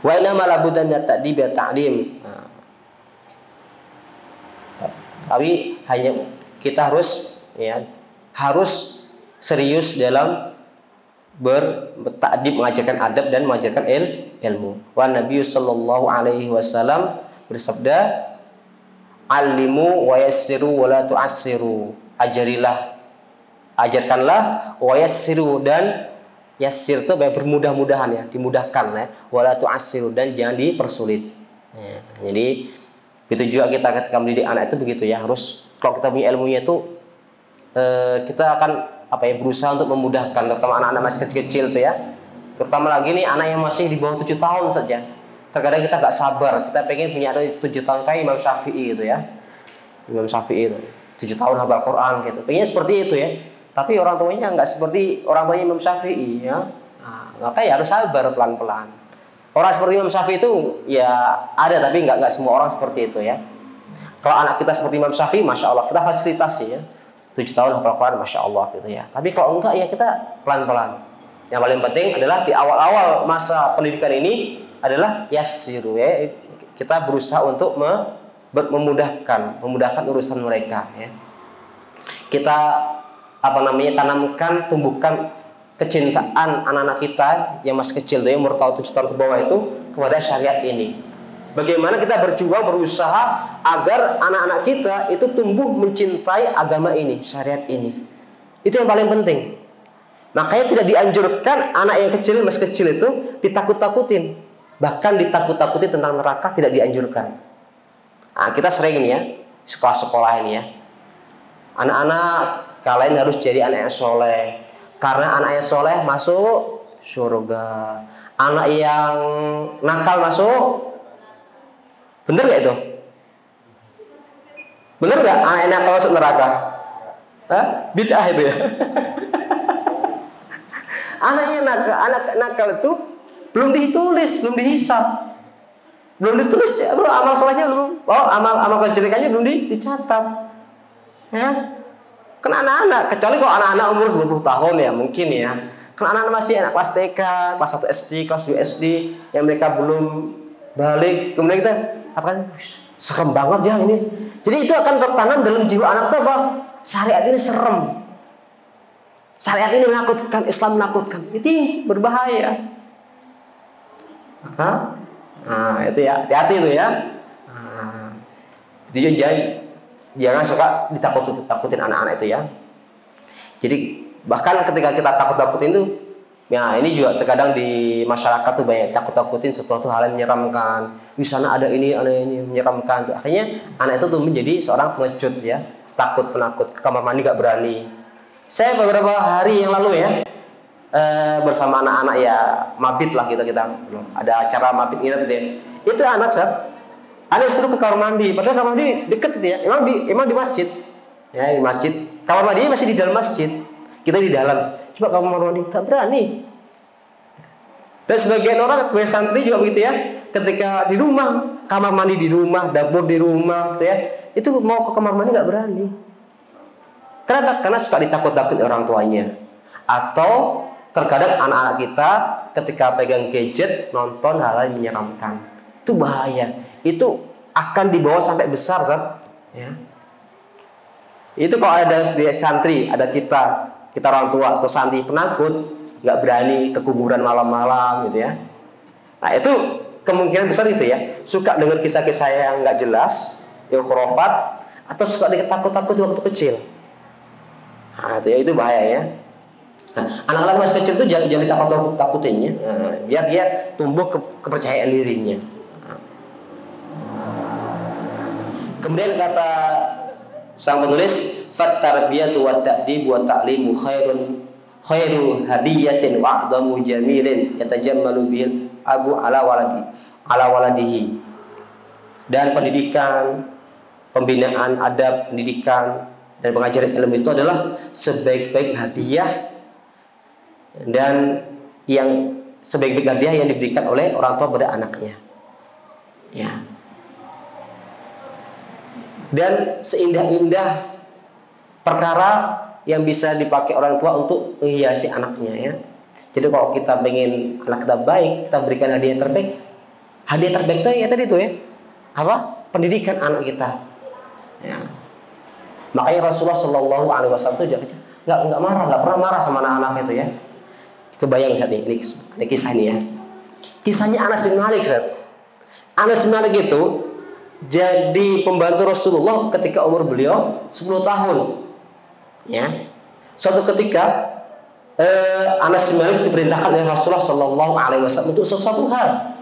Wa inna ma labudda min at-ta'dib wa ta'lim. Tapi hanya kita harus serius dalam bertakdib, mengajarkan adab dan mengajarkan ilmu. Wa Nabi sallallahu alaihi wasallam bersabda, "Allimu wa yassiru wa la tu'assiru." Ajarilah, ajarkanlah, wa yassiru, dan yassir itu bermudah-mudahan ya, dimudahkan ya, wa la tu'assiru, dan jangan dipersulit. Ya, jadi itu juga kita ketika mendidik anak itu begitu ya, harus kalau kita punya ilmunya itu kita akan berusaha untuk memudahkan, terutama anak-anak masih kecil-kecil itu ya, terutama lagi nih anak yang masih di bawah 7 tahun saja. Terkadang kita nggak sabar, kita pengen punya anak 7 tahun kayak Imam Syafi'i itu ya, Imam Syafi'i itu 7 tahun hafal Quran gitu, pengen seperti itu ya, tapi orang tuanya nggak seperti orang tuanya Imam Syafi'i ya. Nah, maka ya harus sabar pelan-pelan. Orang seperti Imam Syafi'i itu ya ada, tapi nggak semua orang seperti itu ya. Kalau anak kita seperti Imam Syafi'i, masya Allah kita fasilitasi ya. 7 tahun hafal Quran, masya Allah gitu ya. Tapi kalau enggak ya kita pelan-pelan. Yang paling penting adalah di awal-awal masa pendidikan ini adalah yassiru ya. Kita berusaha untuk memudahkan urusan mereka ya. Kita tanamkan, tumbuhkan kecintaan anak-anak kita yang masih kecil tuh ya, umur tahun 7 tahun ke bawah itu kepada syariat ini. Bagaimana kita berjuang, berusaha agar anak-anak kita itu tumbuh mencintai agama ini, syariat ini. Itu yang paling penting. Makanya tidak dianjurkan anak yang kecil, masih kecil itu ditakut-takutin. Bahkan ditakut-takuti tentang neraka tidak dianjurkan. Nah, kita sering nih ya, sekolah-sekolah ini ya. Anak-anak, kalian harus jadi anak yang soleh. Karena anak yang soleh masuk surga. Anak yang nakal masuk. Bener gak itu? Bener gak anak yang nakal masuk neraka? Bid'ah itu ya. Anak nakal itu belum ditulis, belum dihisab. Belum ditulis, belum amal solehnya belum. Amal kejelekannya belum dicatat. Ya. Kan anak-anak, kecuali kalau anak-anak umur 20 tahun ya mungkin ya. Kan anak-anak masih anak kelas TK, kelas 1 SD, kelas 2 SD yang mereka belum balik. Kemudian kita akan serem banget ya ini. Jadi itu akan tertanam dalam jiwa anak tuh bahwa syariat ini serem. Syariat ini menakutkan, Islam menakutkan. Itu berbahaya. Nah, itu ya, hati-hati itu ya. Jadi jangan suka ditakut-takutin anak-anak itu ya. Jadi bahkan ketika kita takut-takutin itu, ya ini juga terkadang di masyarakat tuh banyak takut-takutin sesuatu hal yang menyeramkan. Di sana ada ini menyeramkan. Tuh. Akhirnya anak itu tuh menjadi seorang pengecut ya, penakut, ke kamar mandi gak berani. Saya beberapa hari yang lalu ya bersama anak-anak ya mabit lah kita ada acara mabit gitu ya. Itu anak ada suruh ke kamar mandi, padahal kamar mandi deket gitu ya. Emang di masjid. Ya, di masjid. Kamar mandinya masih di dalam masjid. Kita di dalam. Coba kamar mandi tak berani. Dan sebagian orang, santri juga begitu ya. Ketika di rumah, kamar mandi di rumah, dapur di rumah gitu ya. Itu mau ke kamar mandi enggak berani. Kenapa? Karena suka ditakut-takutin orang tuanya. Atau terkadang anak-anak kita ketika pegang gadget nonton hal yang menyeramkan. Itu bahaya. Itu akan dibawa sampai besar kan? Ya. Itu kalau ada di santri, ada kita orang tua atau santri penakut, nggak berani ke kuburan malam-malam gitu ya. Nah itu kemungkinan besar itu ya. Suka dengar kisah-kisah yang nggak jelas, yang khurafat, atau suka ditakut-takut waktu kecil. Nah itu bahaya ya. Nah, anak-anak masih kecil itu jangan ditakut-takutin ya. Nah, biar dia tumbuh kepercayaan dirinya. Kemudian kata sang penulis, "Fat-tarbiyatu wa ta'dibu wa ta'limu khairu hadiyatin wa a'dhamu jamilin yatajammalu bil abu ala waladihi." Dan pendidikan, pembinaan adab, pendidikan dan pengajaran ilmu itu adalah sebaik-baik hadiah dan yang sebaik-baik hadiah yang diberikan oleh orang tua pada anaknya. Ya. Dan seindah-indah perkara yang bisa dipakai orang tua untuk menghiasi anaknya ya. Jadi kalau kita pengen anak kita baik, kita berikan hadiah terbaik. Hadiah terbaik itu ya tadi itu ya. Apa? Pendidikan anak kita. Ya. Makanya Rasulullah Shallallahu Alaihi Wasallam itu nggak marah, nggak pernah marah sama anak-anak itu ya. Kebayang saat ini kisah ini ya. Kisahnya Anas bin Malik. Anas bin Malik itu jadi pembantu Rasulullah ketika umur beliau 10 tahun. Ya. Suatu ketika Anas bin Malik diperintahkan oleh Rasulullah Shallallahu Alaihi Wasallam untuk sesuatu hal.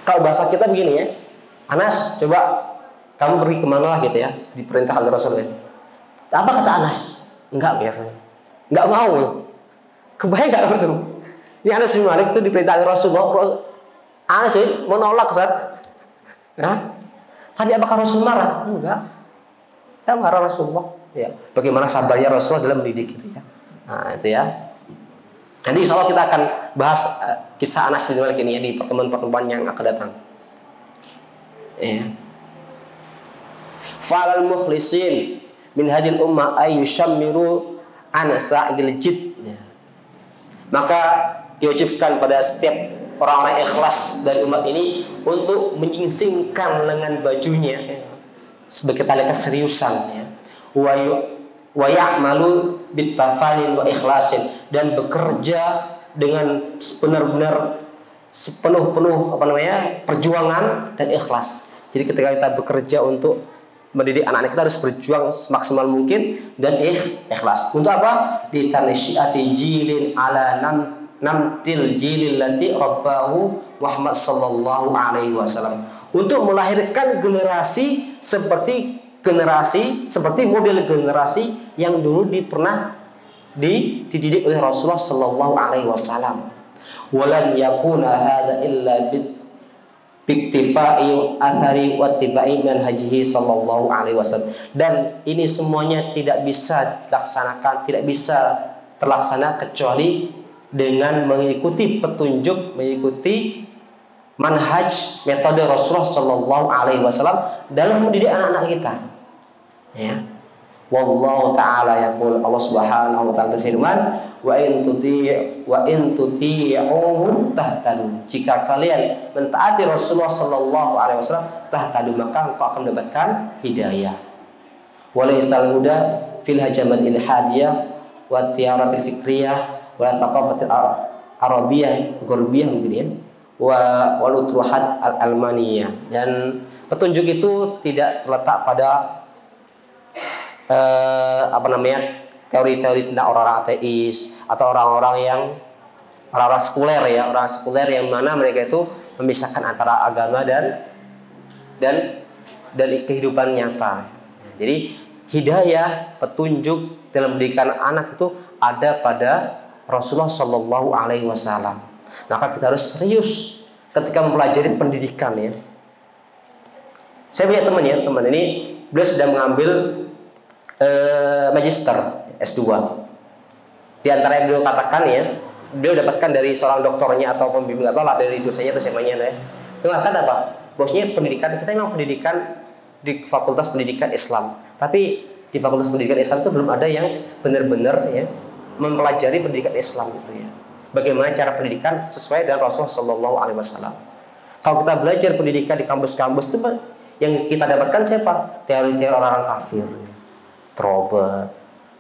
Kalau bahasa kita begini ya, Anas coba kamu pergi kemana lah gitu ya, diperintahkan oleh Rasulullah. Apa kata Anas? Enggak biar. Enggak mau. Kebayang enggak kamu? Ini Anas bin Malik itu diperintahkan Rasulullah. Anas mau nolak Ustaz. Nah, tadi apakah Rasul marah? Enggak. Enggak marah Rasulullah. Ya. Bagaimana sabarnya Rasulullah dalam mendidik itu ya. Nah, itu ya. Nanti insya Allah kita akan bahas kisah Anas bin Malik ini ya, di pertemuan-pertemuan yang akan datang. Ya. Fa'al mukhlisin min hadil ummah ay yusammiru an sa'idil jid. Ya. Maka diwajibkan pada setiap orang-orang ikhlas dari umat ini untuk menyingsingkan lengan bajunya ya, sebagai tanda keseriusan ya. Wa ya'malu bittafalin wa ikhlasin, dan bekerja dengan benar-benar sepenuh perjuangan dan ikhlas. Jadi ketika kita bekerja untuk mendidik anak-anak, kita harus berjuang semaksimal mungkin dan ikhlas. Untuk apa? Ditanasyiati jilin ala namtil jilil lati rabbahu Muhammad sallallahu alaihi wasallam. Untuk melahirkan generasi seperti model generasi yang dulu pernah dididik oleh Rasulullah sallallahu alaihi wasallam. Walan yakuna hadza illa biktifai athari wa tibai manhajihi sallallahu alaihi wasallam. Dan ini semuanya tidak bisa terlaksana kecuali dengan mengikuti petunjuk, mengikuti manhaj metode Rasulullah sallallahu alaihi wasallam dalam mendidik anak-anak kita. Ya. Wallahu ta'ala yaqul, Allah Subhanahu wa ta'ala berfirman, wa in tuti'uhu tahtadu. Jika kalian mentaati Rasulullah sallallahu alaihi wasallam, tahtadu, maka engkau akan mendapatkan hidayah. Walaysal huda fil hajamatil hadiyah wa tiyaratil fikriyah wa taqafatil arabiyah gharbiyah mungkin ya. Wal utruhat al-almaniyah. Dan petunjuk itu tidak terletak pada teori-teori tentang orang-orang ateis atau orang-orang sekuler ya, orang sekuler yang mana mereka itu memisahkan antara agama dan kehidupan nyata. Jadi hidayah, petunjuk dalam pendidikan anak itu ada pada Rasulullah Shallallahu Alaihi Wasallam. Maka kita harus serius ketika mempelajari pendidikan ya. Saya punya teman ini beliau sedang mengambil magister S2. Di antara yang beliau katakan ya, beliau dapatkan dari seorang doktornya atau pembimbing atau lah dari dosennya atau siapanya ya. Beliau mengatakan apa? Bosnya pendidikan kita memang pendidikan di Fakultas Pendidikan Islam, tapi di Fakultas Pendidikan Islam itu belum ada yang benar-benar ya mempelajari pendidikan Islam gitu ya. Bagaimana cara pendidikan sesuai dengan Rasulullah Shallallahu Alaihi Wasallam. Kalau kita belajar pendidikan di kampus-kampus itu yang kita dapatkan siapa? Teori-teori orang-orang kafir, Robert,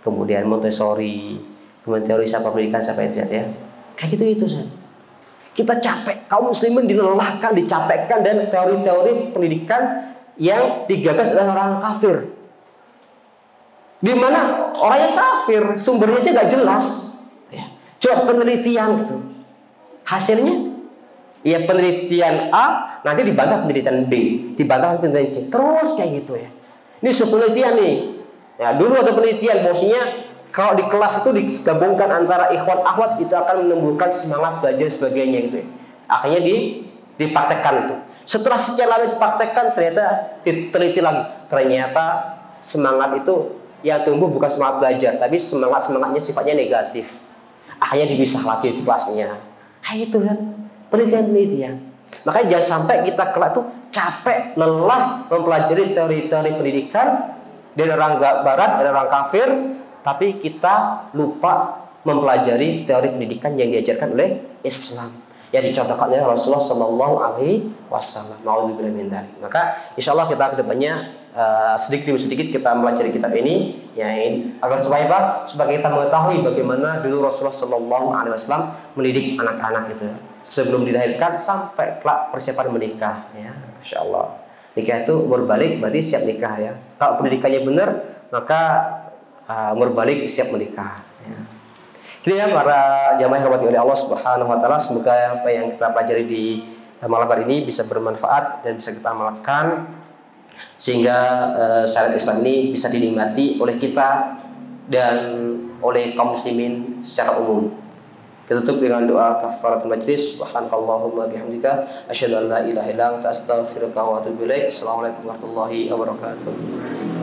kemudian Montessori, kemudian teori siapa pendidikan siapa itu ya. Kayak gitu San. Kita capek, kaum muslimin dilelahkan, dicapekkan dan teori-teori pendidikan yang digagas oleh orang kafir. Di mana orang yang kafir sumbernya aja nggak jelas. Ya. Coba penelitian gitu, hasilnya ya penelitian A nanti dibantah penelitian B, dibantah penelitian C, terus kayak gitu ya. Ini penelitian nih. Ya, dulu ada penelitian bahwasanya kalau di kelas itu digabungkan antara ikhwan akhwat itu akan menumbuhkan semangat belajar sebagainya gitu ya. Akhirnya dipraktekkan itu. Setelah sekian lama dipraktekkan ternyata diteliti lagi. Ternyata semangat itu yang tumbuh bukan semangat belajar, tapi semangatnya sifatnya negatif. Akhirnya dipisah lagi di kelasnya. Kayak itu kan penelitian. Makanya jangan sampai kita kelak tuh capek, lelah mempelajari teori-teori pendidikan dari orang barat, dari orang kafir, tapi kita lupa mempelajari teori pendidikan yang diajarkan oleh Islam, yang dicontohkan oleh Rasulullah Sallallahu Alaihi Wasallam. Maka insya Allah kita kedepannya sedikit demi sedikit kita mempelajari kitab ini, ya, agar supaya apa? Supaya kita mengetahui bagaimana dulu Rasulullah Sallallahu Alaihi Wasallam mendidik anak-anak itu sebelum dilahirkan sampai kelak persiapan menikah. Ya, insya Allah. Nikah itu umur balik berarti siap nikah ya. Kalau pendidikannya benar maka umur balik siap menikah. Ya. Gitu ya para jamaah yang dirahmati oleh Allah Subhanahu Wa Taala. Semoga apa yang kita pelajari di malam hari ini bisa bermanfaat dan bisa kita amalkan sehingga syariat Islam ini bisa dinikmati oleh kita dan oleh kaum muslimin secara umum. Kita tutup dengan doa kafaratul majlis. Subhanakallahumma bihamdika asyhadu an la ilaha illa anta astaghfiruka wa atubu ilaik. Assalamualaikum warahmatullahi wabarakatuh.